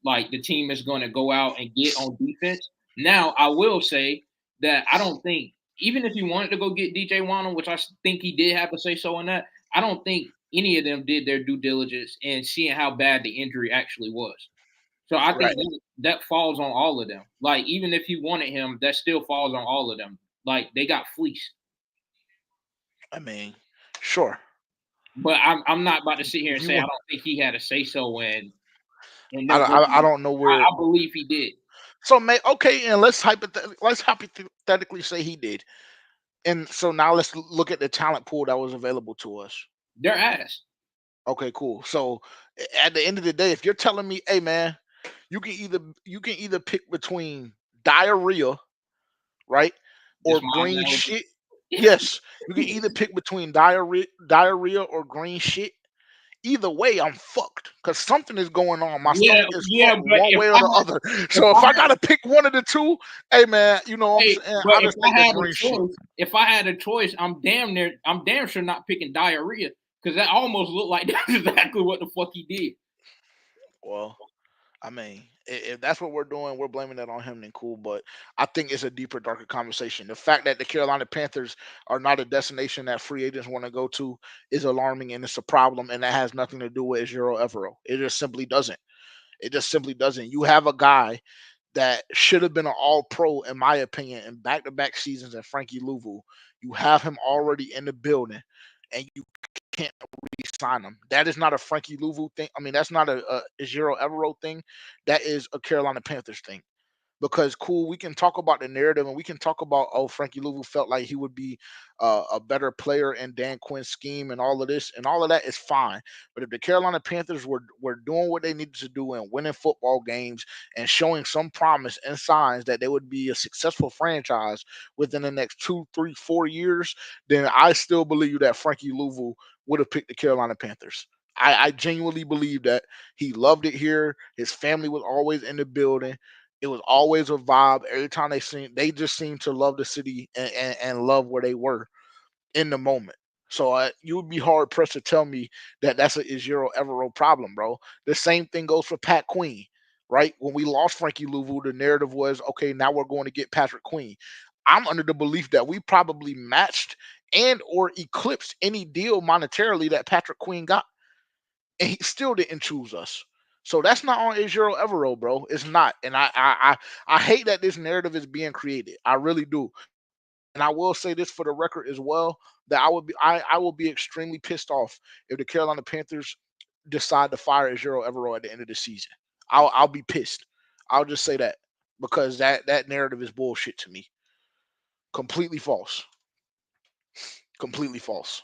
like the team is going to go out and get on defense. Now, I will say that I don't think even if he wanted to go get DJ Wano, which I think he did have a say so in that, I don't think any of them did their due diligence in seeing how bad the injury actually was. So I think Right. that falls on all of them. Like even if he wanted him, that still falls on all of them. Like they got fleeced. I mean, sure. But I'm not about to sit here and If you say I want, don't think he had a say so in them I working. don't know where. I believe he did. So, okay, and let's hypothetically say he did. And so now let's look at the talent pool that was available to us. Their ass. Okay, cool. So at the end of the day, if you're telling me, hey man, you can either pick between diarrhea, right, This or my green analogy. shit. Yes, you can either pick between diarrhea or green shit. Either way, I'm fucked because something is going on. My Yeah, stomach is yeah, fucked but one way or the other. So if I gotta pick one of the two, hey man, you know what I'm saying? but I if just I take the had a green shit. choice, I'm damn sure not picking diarrhea because that almost looked like that's exactly what the fuck he did. Well, I mean, if that's what we're doing, we're blaming that on him, then cool. But I think it's a deeper, darker conversation. The fact that the Carolina Panthers are not a destination that free agents want to go to is alarming, and it's a problem, and that has nothing to do with Jiro Evero. It just simply doesn't. It just simply doesn't. You have a guy that should have been an all pro, in my opinion, in back to back seasons in Frankie Louvu. You have him already in the building, and you can't re-sign him. That is not a Frankie Louvu thing. I mean, that's not a Jiro Evero thing. That is a Carolina Panthers thing. Because cool, we can talk about the narrative and we can talk about Frankie Louvu felt like he would be a better player in Dan Quinn's scheme and all of this and all of that is fine. But if the Carolina Panthers were doing what they needed to do and winning football games and showing some promise and signs that they would be a successful franchise within the next 2, 3, 4 years, then I still believe that Frankie Louvu would have picked the Carolina Panthers. I genuinely believe that he loved it here. His family was always in the building. It was always a vibe. Every time they just seemed to love the city and love where they were in the moment. So you would be hard pressed to tell me that that's a Ijiro Evero problem, bro. The same thing goes for Pat Queen, right? When we lost Frankie Louvu, the narrative was, okay, now we're going to get Patrick Queen. I'm under the belief that we probably matched and or eclipsed any deal monetarily that Patrick Queen got, and he still didn't choose us. So that's not on Israel Evero, bro. It's not, and I hate that this narrative is being created. I really do, and I will say this for the record as well that I will be extremely pissed off if the Carolina Panthers decide to fire Israel Evero at the end of the season. I'll be pissed. I'll just say that because that narrative is bullshit to me. Completely false. Completely false.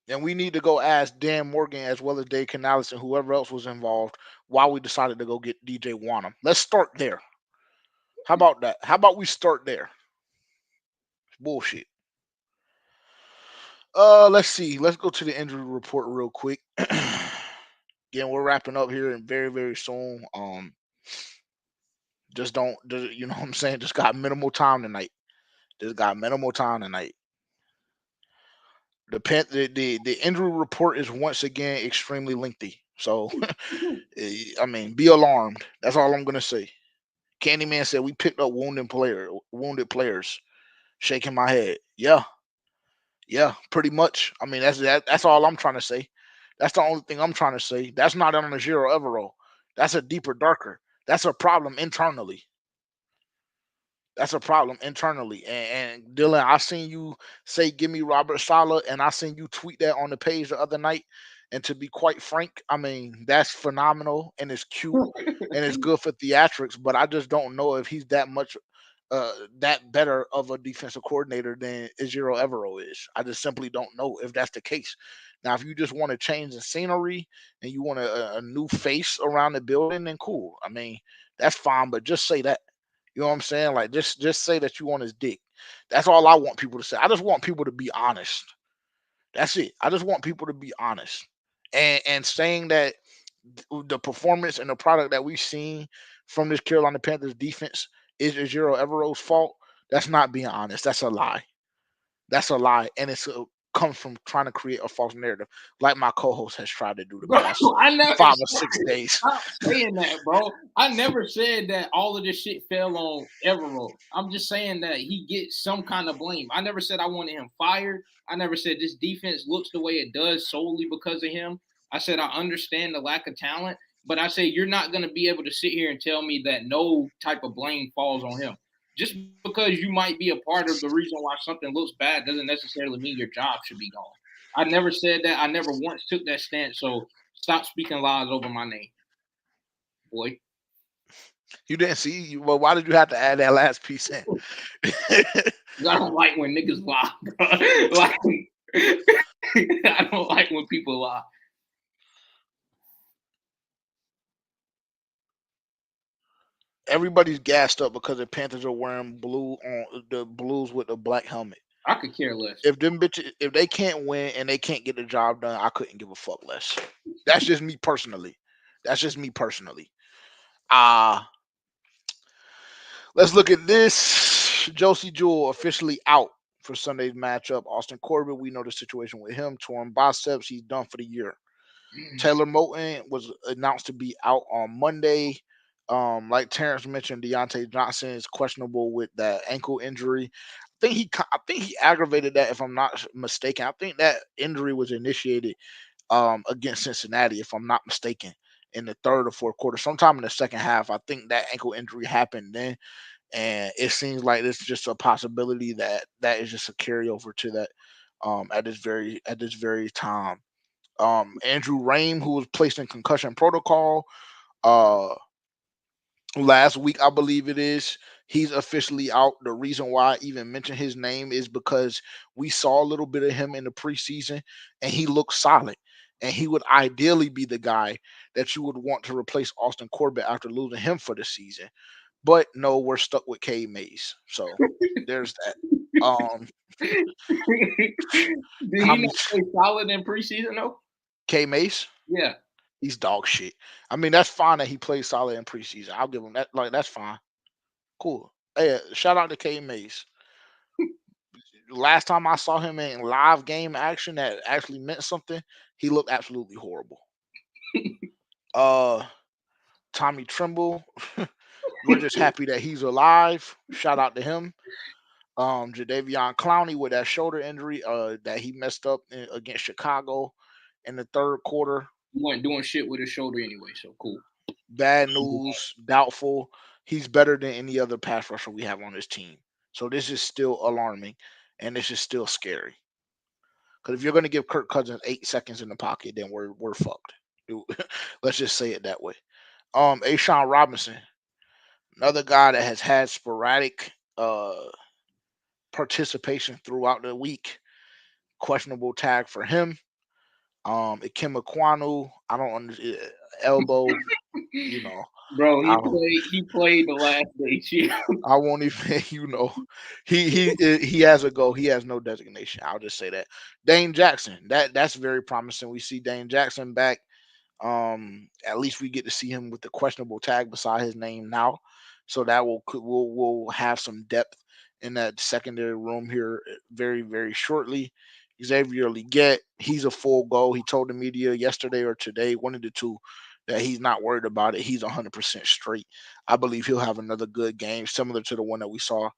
And we need to go ask Dan Morgan as well as Dave Canales and whoever else was involved why we decided to go get DJ Wanham. Let's start there. How about that? How about we start there? Bullshit. Let's see. Let's go to the injury report real quick. Again, we're wrapping up here and very, very soon. Just don't, you know what I'm saying? Just got minimal time tonight. Just got minimal time tonight. The injury report is once again extremely lengthy. So, I mean, be alarmed. That's all I'm gonna say. Candyman said we picked up wounded players. Shaking my head. Yeah, yeah, pretty much. I mean, that's all I'm trying to say. That's the only thing I'm trying to say. That's not on a zero Evero. That's a deeper, darker. That's a problem internally. That's a problem internally. And Dylan, I seen you say give me Robert Sala, and I seen you tweet that on the page the other night. And to be quite frank, I mean that's phenomenal and it's cute and it's good for theatrics, but I just don't know if he's that much that better of a defensive coordinator than Israel Evero is. I just simply don't know if that's the case. Now, if you just want to change the scenery and you want a new face around the building, then cool. I mean, that's fine, but just say that. You know what I'm saying? Like just say that you want his dick. That's all I want people to say. I just want people to be honest. That's it. I just want people to be honest. And saying that the performance and the product that we've seen from this Carolina Panthers defense is Jero Evero's fault. That's not being honest. That's a lie. That's a lie, and comes from trying to create a false narrative, like my co-host has tried to do the Bro, past I never 5 or 6 days. stop saying that, bro. I never said that all of this shit fell on Evero. I'm just saying that he gets some kind of blame. I never said I wanted him fired. I never said this defense looks the way it does solely because of him. I said I understand the lack of talent, but I say you're not going to be able to sit here and tell me that no type of blame falls on him. just because you might be a part of the reason why something looks bad doesn't necessarily mean your job should be gone. I never said that. I never once took that stance. So stop speaking lies over my name, boy. You didn't see. Well, why did you have to add that last piece in? 'Cause I don't like when niggas lie, bro. Like, I don't like when people lie. Everybody's gassed up because the Panthers are wearing blue on the blues with the black helmet. I could care less. If them bitches, if they can't win and they can't get the job done, I couldn't give a fuck less. That's just me personally. That's just me personally. Uh let's look at this. Josie Jewell officially out for Sunday's matchup. Austin Corbett, we know the situation with him. Torn biceps, he's done for the year. Taylor Moton was announced to be out on Monday. Like Terrence mentioned, Deontay Johnson is questionable with that ankle injury. I think he aggravated that, if I'm not mistaken. I think that injury was initiated against Cincinnati, if I'm not mistaken, in the third or fourth quarter, sometime in the second half. I think that ankle injury happened then, and it seems like it's just a possibility that that is just a carryover to that at this very time. Andrew Rain, who was placed in concussion protocol uh, last week, I believe it is. He's officially out. The reason why I even mention his name is because we saw a little bit of him in the preseason, and he looked solid. And he would ideally be the guy that you would want to replace Austin Corbett after losing him for the season. But no, we're stuck with K Mays. So there's that. Um, Did how he many not play solid in preseason though? K Mays? Yeah. He's dog shit. I mean, that's fine that he plays solid in preseason. I'll give him that. Like, that's fine. Cool. Hey, shout out to K Mays. Last time I saw him in live game action that actually meant something, he looked absolutely horrible. Uh, Tommy Trimble, we're just happy that he's alive. Shout out to him. Jadavion Clowney with that shoulder injury, that he messed up against Chicago in the third quarter. He wasn't doing shit with his shoulder anyway, so cool. Bad news, doubtful. He's better than any other pass rusher we have on this team. So this is still alarming, and this is still scary. Because if you're going to give Kirk Cousins 8 seconds in the pocket, then we're fucked. Let's just say it that way. Ashawn Robinson, another guy that has had sporadic participation throughout the week. Questionable tag for him. Ikem Ekwonu, I don't understand, elbow. You know, Bro, I he played the last day. Chill. I won't even. He has a go. He has no designation. I'll just say that. Dane Jackson. That's very promising. We see Dane Jackson back. At least we get to see him with the questionable tag beside his name now, so that will have some depth in that secondary room here very very shortly. Xavier Leggett, he's a full go. He told the media yesterday or today, one of the two, that he's not worried about it. He's 100% straight. I believe he'll have another good game, similar to the one that we saw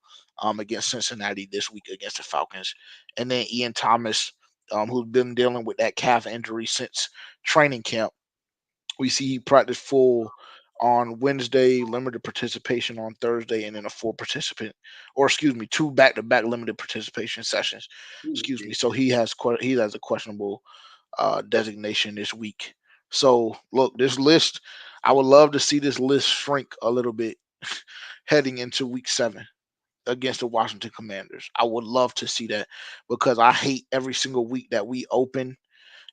against Cincinnati this week against the Falcons. And then Ian Thomas, who's been dealing with that calf injury since training camp. We see he practiced full on Wednesday, limited participation on Thursday, and then a full participant, or excuse me, two back-to-back limited participation sessions. Excuse me. So he has a questionable designation this week. So look, this list, I would love to see this list shrink a little bit heading into week 7 against the Washington Commanders. I would love to see that because I hate every single week that we open,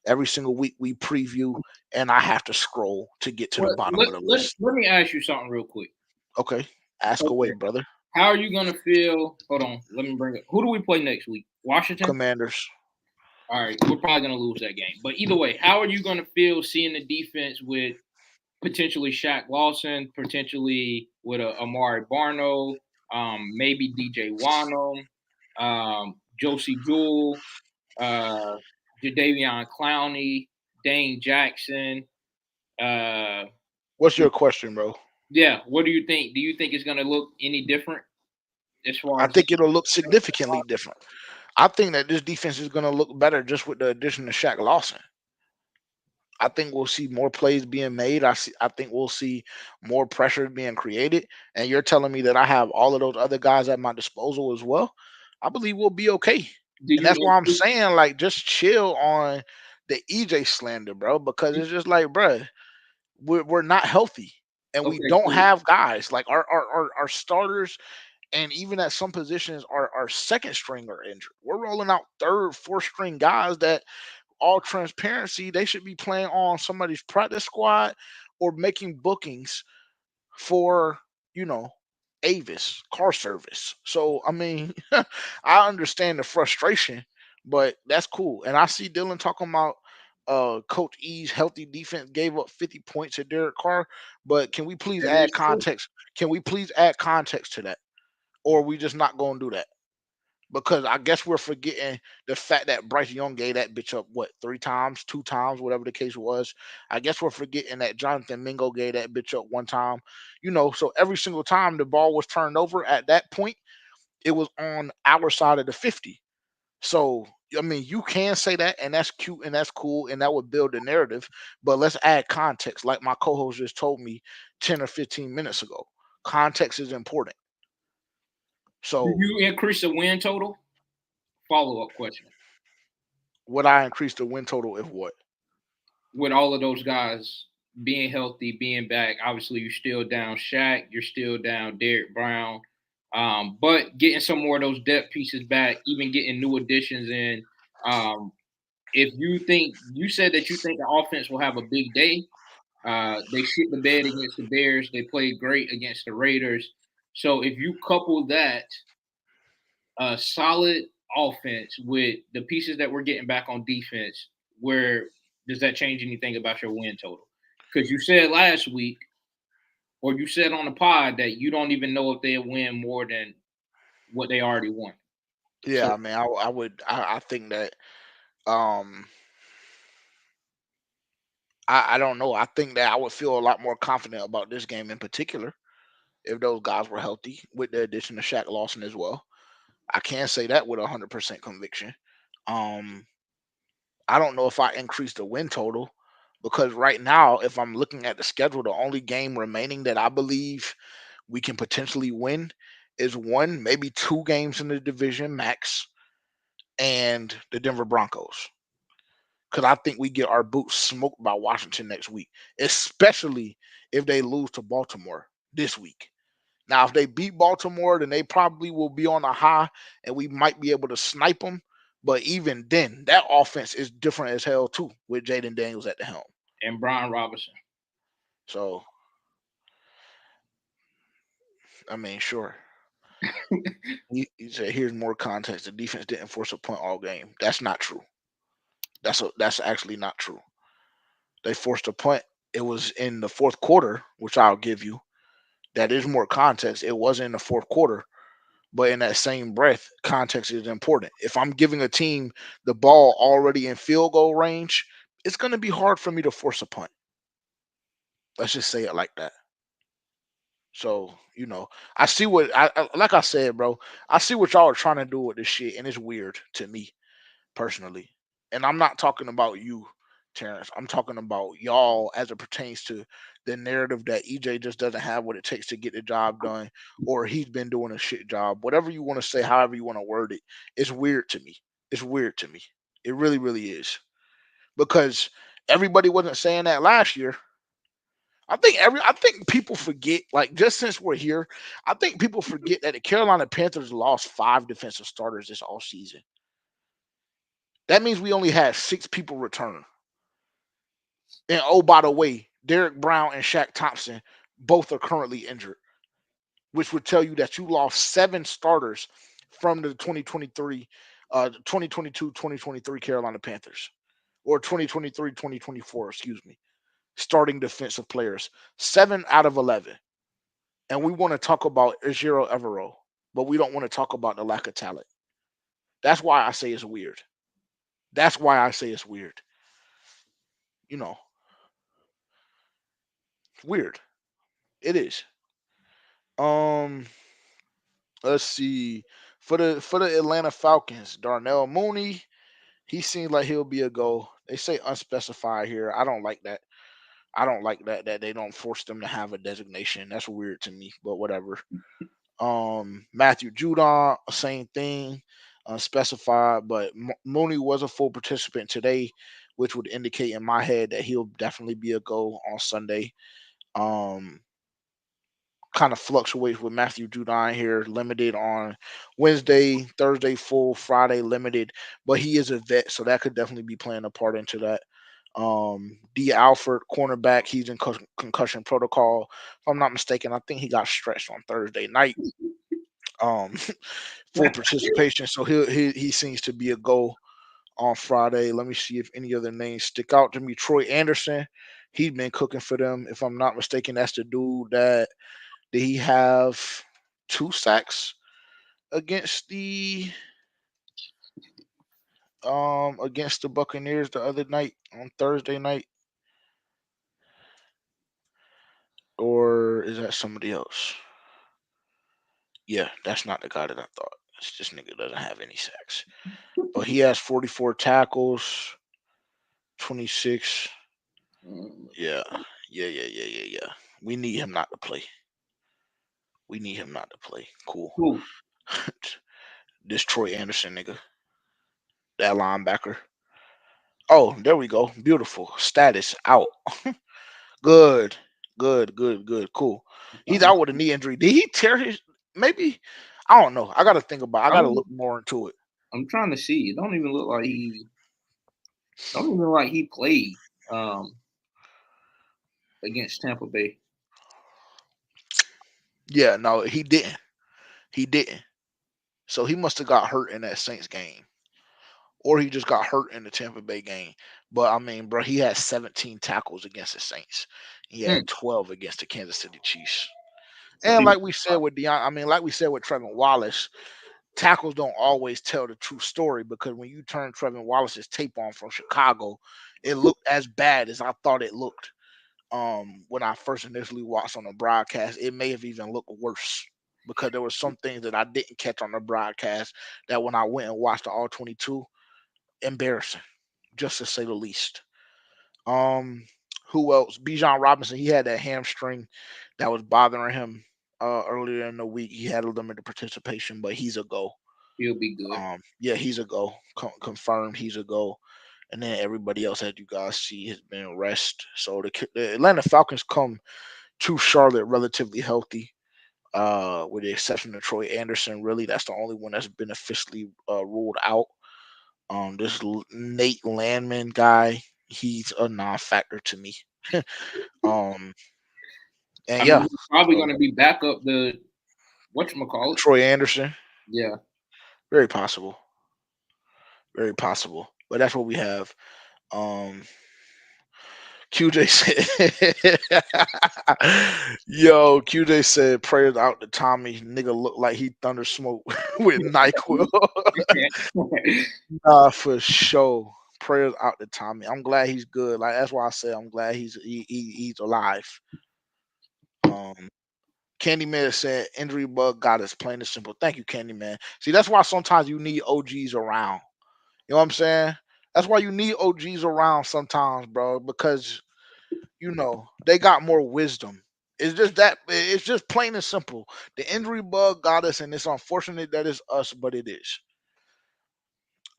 every single week we preview, and I have to scroll to get to the Well, bottom let, of the let, list. let me ask you something real quick. Okay, ask away, Okay. brother. How are you gonna feel? Hold on, let me bring it. Who do we play next week? Washington. Commanders. All right, we're probably gonna lose that game. But either way, how are you gonna feel seeing the defense with potentially Shaq Lawson, potentially with Amari Barno, maybe DJ Wano, Josie Jewell, uh, Jadavion Clowney, Dane Jackson. Uh, What's your question, bro? yeah, what do you think? Do you think it's gonna look any different as far I as? think it'll look significantly different. I think that this defense is going to look better just with the addition of Shaq Lawson. I think we'll see more plays being made. I think we'll see more pressure being created. And you're telling me that I have all of those other guys at my disposal as well. I believe we'll be okay. Do And you that's why I'm increase? saying like just chill on the EJ slander, bro, because it's just like, bro, we're not healthy. And we Okay, don't cool. have guys like our starters, and even at some positions, our second string are injured. We're rolling out third, fourth string guys that, all transparency, they should be playing on somebody's practice squad or making bookings for, you know, Avis car service. So I mean, I understand the frustration, but that's cool. And I see Dylan talking about Coach E's healthy defense gave up 50 points to Derek Carr. But can we please That add is true. context? Can we please add context to that? Or are we just not gonna do that? Because I guess we're forgetting the fact that Bryce Young gave that bitch up what, three times, two times, whatever the case was. I guess we're forgetting that Jonathan Mingo gave that bitch up one time. So every single time the ball was turned over at that point, it was on our side of the 50. So I mean, you can say that, and that's cute, and that's cool, and that would build a narrative. But let's add context, like my co-host just told me 10 or 15 minutes ago. Context is important. Do So you increase the win total? Follow up question. would I increase the win total if what? With all of those guys being healthy, being back, obviously you're still down Shaq, you're still down Derek Brown, but getting some more of those depth pieces back, even getting new additions in. Um, if you think you said that you think the offense will have a big day, they shit the bed against the Bears. They played great against the Raiders. So if you couple that solid offense with the pieces that we're getting back on defense, where does that change anything about your win total? Because you said last week, or you said on the pod that you don't even know if they'll win more than what they already won. Yeah, So I mean, I would, I think that, um, I don't know. I think that I would feel a lot more confident about this game in particular if those guys were healthy, with the addition of Shaq Lawson as well. I can't say that with 100% conviction. Um, I don't know if I increased the win total, because right now, if I'm looking at the schedule, the only game remaining that I believe we can potentially win is one, maybe two games in the division max, and the Denver Broncos. Because I think we get our boots smoked by Washington next week, especially if they lose to Baltimore this week. Now, if they beat Baltimore, then they probably will be on a high, and we might be able to snipe them. But even then, that offense is different as hell too, with Jaden Daniels at the helm. and Brian Robinson. So, I mean, sure. He said, "Here's more context. The defense didn't force a punt all game. That's not true. That's actually not true. They forced a punt. It was in the fourth quarter, which I'll give you. That is more context. It wasn't in the fourth quarter, but in that same breath, context is important. If I'm giving a team the ball already in field goal range, it's going to be hard for me to force a punt. Let's just say it like that. So, I see what like I said, bro. I see what y'all are trying to do with this shit, and it's weird to me personally. And I'm not talking about you, Terrence. I'm talking about y'all as it pertains to the narrative that EJ just doesn't have what it takes to get the job done, or he's been doing a shit job. Whatever you want to say, however you want to word it, it's weird to me. It's weird to me. It really, really is. Because everybody wasn't saying that last year. I think people forget, like, just since we're here, I think people forget that the Carolina Panthers lost 5 defensive starters this all season. That means we only had 6 people return. And oh, by the way, Derek Brown and Shaq Thompson both are currently injured, which would tell you that you lost 7 starters from the 2022-2023 Carolina Panthers, or 2023-2024, excuse me, starting defensive players, 7 out of 11. And we want to talk about Ejiro Evero, but we don't want to talk about the lack of talent. That's why I say it's weird. That's why I say it's weird. You know, weird. It is. Um, let's see. For the Atlanta Falcons, Darnell Mooney, he seems like he'll be a go. They say unspecified here. I don't like that. I don't like that they don't force them to have a designation. That's weird to me, but whatever. Matthew Judon, same thing, unspecified, but Mooney was a full participant today, which would indicate in my head that he'll definitely be a go on Sunday. Um, Kind of fluctuates with Matthew Judon here, limited on Wednesday, Thursday full, Friday limited, but he is a vet, so that could definitely be playing a part into that. D. Alford, cornerback, he's in concussion protocol. If I'm not mistaken, I think he got stretched on Thursday night. Um, Full participation, so he seems to be a go on Friday. Let me see if any other names stick out to me. Troy Anderson, he's been cooking for them. If I'm not mistaken, that's the dude that did he have 2 sacks against the Buccaneers the other night on Thursday night, or is that somebody else? Yeah, that's not the guy that I thought. This nigga doesn't have any sacks, but he has 44 tackles, 26. Yeah, yeah. We need him not to play. We need him not to play. Cool. Cool. This Troy Anderson nigga, that linebacker. Oh, there we go. Beautiful. Status out. Good. Good. Cool. I'm He's trying to out with a knee injury. Did he tear his? Maybe. I don't know. I got to think about. I got to I'm look more into it. I'm trying to see. It don't even look like he played um against Tampa Bay. Yeah, no, he didn't. He didn't. So he must have got hurt in that Saints game, or he just got hurt in the Tampa Bay game. But I mean, bro, he had 17 tackles against the Saints. He Hmm. had 12 against the Kansas City Chiefs. So And he like we said with like we said with Trevin Wallace, tackles don't always tell the true story because when you turn Trevin Wallace's tape on from Chicago, it looked as bad as I thought it looked. When I first initially watched on the broadcast, it may have even looked worse because there were some things that I didn't catch on the broadcast that when I went and watched the All 22, embarrassing, just to say the least. Um, who else? Bijan Robinson. He had that hamstring that was bothering him earlier in the week. He had a limited participation, but he's a go. he'll be good. Yeah, he's a go. Confirmed, he's a go. And then everybody else, as you guys see, has been rest. So the Atlanta Falcons come to Charlotte relatively healthy, with the exception of Troy Anderson. Really, that's the only one that's been officially ruled out. This Nate Landman guy, he's a non-factor to me. um, and I yeah, mean, he's probably so gonna be back up the whatchamacallit. Troy Anderson, Yeah. very possible, very possible. But that's what we have. Um, QJ said, "Yo, QJ said prayers out to Tommy. Nigga look like he thunder smoke with Nyquil. Nah, for sure. Prayers out to Tommy. I'm glad he's good. Like that's why I said I'm glad he's alive. Um, Candyman said injury bug got us plain and simple. Thank you, Candyman. See, that's why sometimes you need OGs around. You know what I'm saying? That's why you need OGs around sometimes, bro, because they got more wisdom. It's just plain and simple. The injury bug got us, and it's unfortunate that it's us, but it is.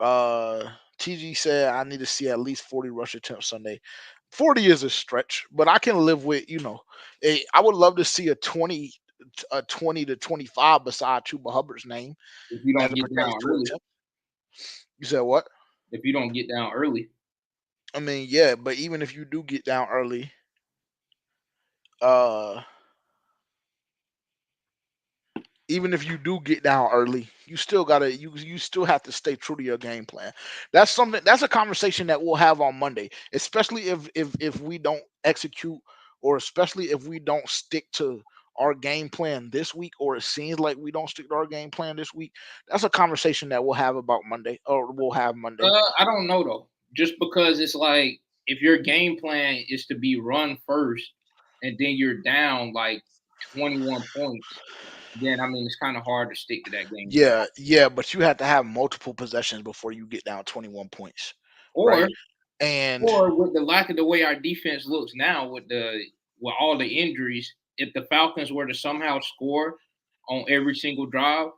Uh TG said I need to see at least 40 rush attempts Sunday. 40 is a stretch, but I can live with, I would love to see a 20 to 25 beside Chuba Hubbard's name If you as don't it get pertains down to early. attempt. You said what? If you don't get down early. I mean, yeah, but even if you do get down early, uh even if you do get down early, you still have to stay true to your game plan. That's a conversation that we'll have on Monday, especially if we don't execute, or especially if we don't stick to our game plan this week, or it seems like we don't stick to our game plan this week. That's a conversation that we'll have about Monday, or we'll have Monday. I don't know though. Just because it's like if your game plan is to be run first and then you're down like 21 points, then I mean it's kind of hard to stick to that game plan. Yeah, but you have to have multiple possessions before you get down 21 points, Or right? And Or with the lack of the way our defense looks now, with all the injuries, if the Falcons were to somehow score on every single drive,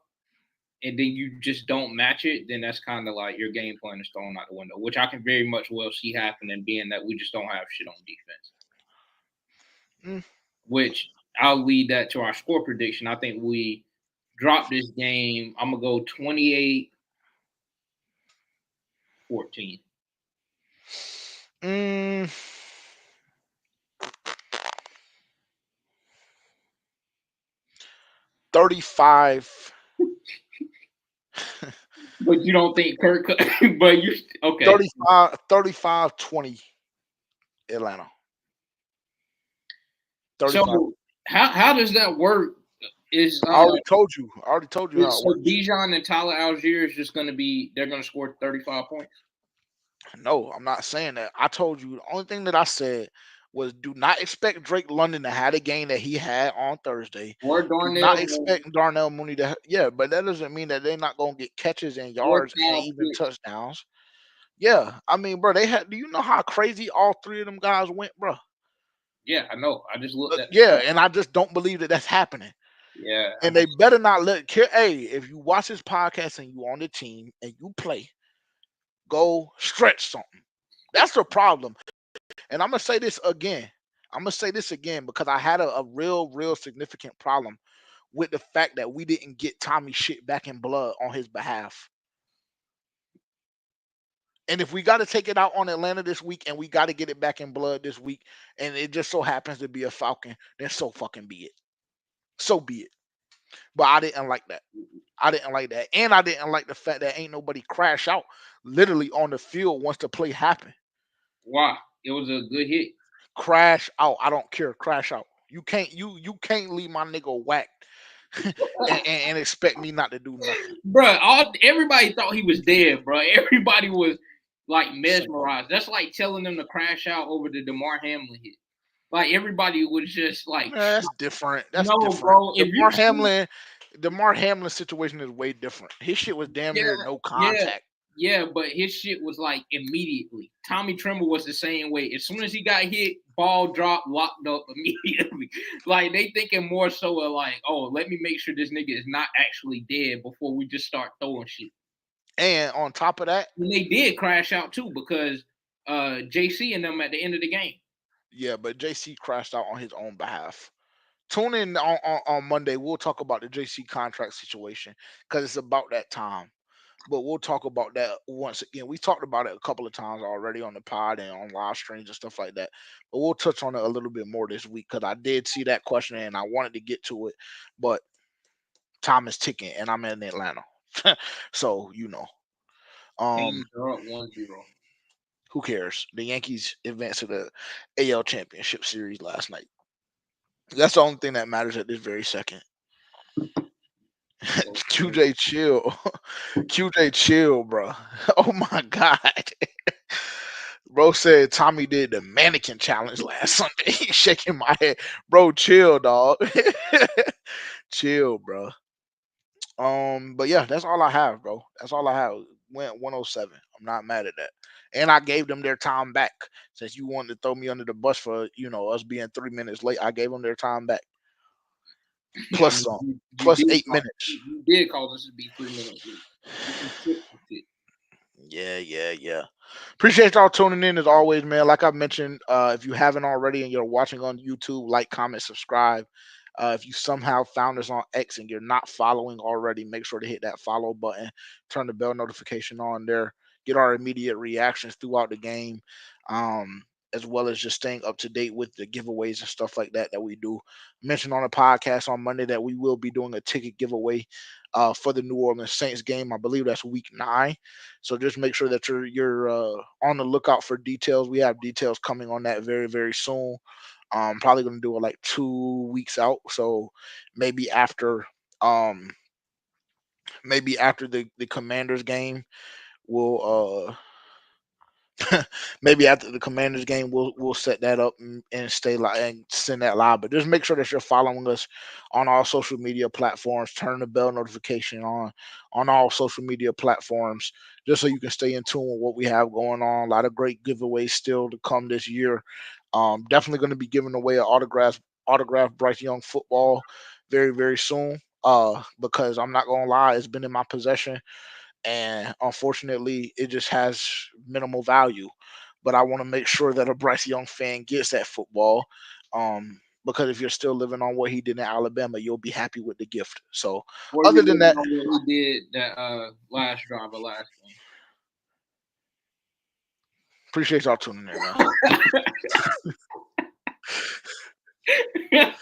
and then you just don't match it, then that's kind of like your game plan is thrown out the window, which I can very much well see happening, being that we just don't have shit on defense. mm, Which I'll lead that to our score prediction. I think we drop this game. I'm gonna go 28-14. mm, 35, But you don't think Kirk? But you okay? 35, 35, 20 Atlanta. 35. So how does that work? Is I already told you. I already told you how it so works. Bijan and Tyler Algier is just gonna be they're gonna score 35 points? No, I'm not saying that. I told you the only thing that I said was do not expect Drake London to have the game that he had on Thursday. Or Do not Darnell Mooney expect Darnell Mooney to yeah, but that doesn't mean that they're not gonna get catches and or yards and Kyle even Pitts. touchdowns. Yeah, I mean, bro, they had. Do you know how crazy all three of them guys went, bro? Yeah, I know. I just looked Look, at the yeah, stats. and I just don't believe that that's happening. Yeah, I And they just better not let. Hey, if you watch this podcast and you on the team and you play, go stretch something. That's the problem. And I'm gonna say this again. I'm gonna say this again because I had a real significant problem with the fact that we didn't get Tommy shit back in blood on his behalf. And if we got to take it out on Atlanta this week and we got to get it back in blood this week, and it just so happens to be a Falcon, then so fucking be it. So be it. But I didn't like that. I didn't like that. And I didn't like the fact that ain't nobody crash out literally on the field once the play happened. wow, it was a good hit. Crash out. I don't care. Crash out. You can't leave my nigga whacked and expect me not to do nothing. Bro, everybody thought he was dead, bro. Everybody was like Say no. mesmerized. That's like telling them to crash out over the DeMar Hamlin hit. Like everybody was just like, That's different. That's no, different. bro. If you see, The Mark Hamlin situation is way different. His shit was damn yeah, near no yeah, contact. yeah, but his shit was like immediately. Tommy Tremble was the same way. As soon as he got hit, ball dropped, locked up immediately. Like they thinking more so of like, oh, let me make sure this nigga is not actually dead before we just start throwing shit. And on top of that, And they did crash out too because JC and them at the end of the game. yeah, but JC crashed out on his own behalf. Tune in on Monday. We'll talk about the JC contract situation because it's about that time. But we'll talk about that once again. We talked about it a couple of times already on the pod and on live streams and stuff like that. But we'll touch on it a little bit more this week because I did see that question and I wanted to get to it, but time is ticking and I'm in Atlanta, so um, Painters are up 1-0. who cares? The Yankees advanced to the AL Championship Series last night. That's the only thing that matters at this very second. So, QJ chill. QJ chill, bro. Oh my god. Bro said Tommy did the mannequin challenge last Sunday. He's shaking my head. Bro, chill, dog. Chill, bro. But yeah, that's all I have, bro. That's all I have. Went 107. I'm not mad at that. And I gave them their time back. Since you wanted to throw me under the bus for, us being 3 minutes late, I gave them their time back. I Plus mean, some. you Plus did 8 minutes. you did cause us to be 3 minutes late. You can fix it. Yeah. Appreciate y'all tuning in as always, man. Like I mentioned, if you haven't already and you're watching on YouTube, like, comment, subscribe. If you somehow found us on X and you're not following already, make sure to hit that follow button, turn the bell notification on there, get our immediate reactions throughout the game, as well as just staying up to date with the giveaways and stuff like that we do. Mentioned on the podcast on Monday that we will be doing a ticket giveaway for the New Orleans Saints game. I believe that's week 9. So just make sure that you're on the lookout for details. We have details coming on that very soon. Probably gonna do it like 2 weeks out. So maybe after um maybe after the Commanders game, we'll maybe after the Commanders game, we'll set that up and stay live and send that live. But just make sure that you're following us on all social media platforms. Turn the bell notification on all social media platforms, just so you can stay in tune with what we have going on. A lot of great giveaways still to come this year. Definitely going to be giving away an autograph Bryce Young football very soon. Because I'm not gonna lie, it's been in my possession, and unfortunately, it just has minimal value. But I want to make sure that a Bryce Young fan gets that football, because if you're still living on what he did in Alabama, you'll be happy with the gift. So, Or other you're than living that, on what he did that last drive of last appreciate y'all tuning in, man. game.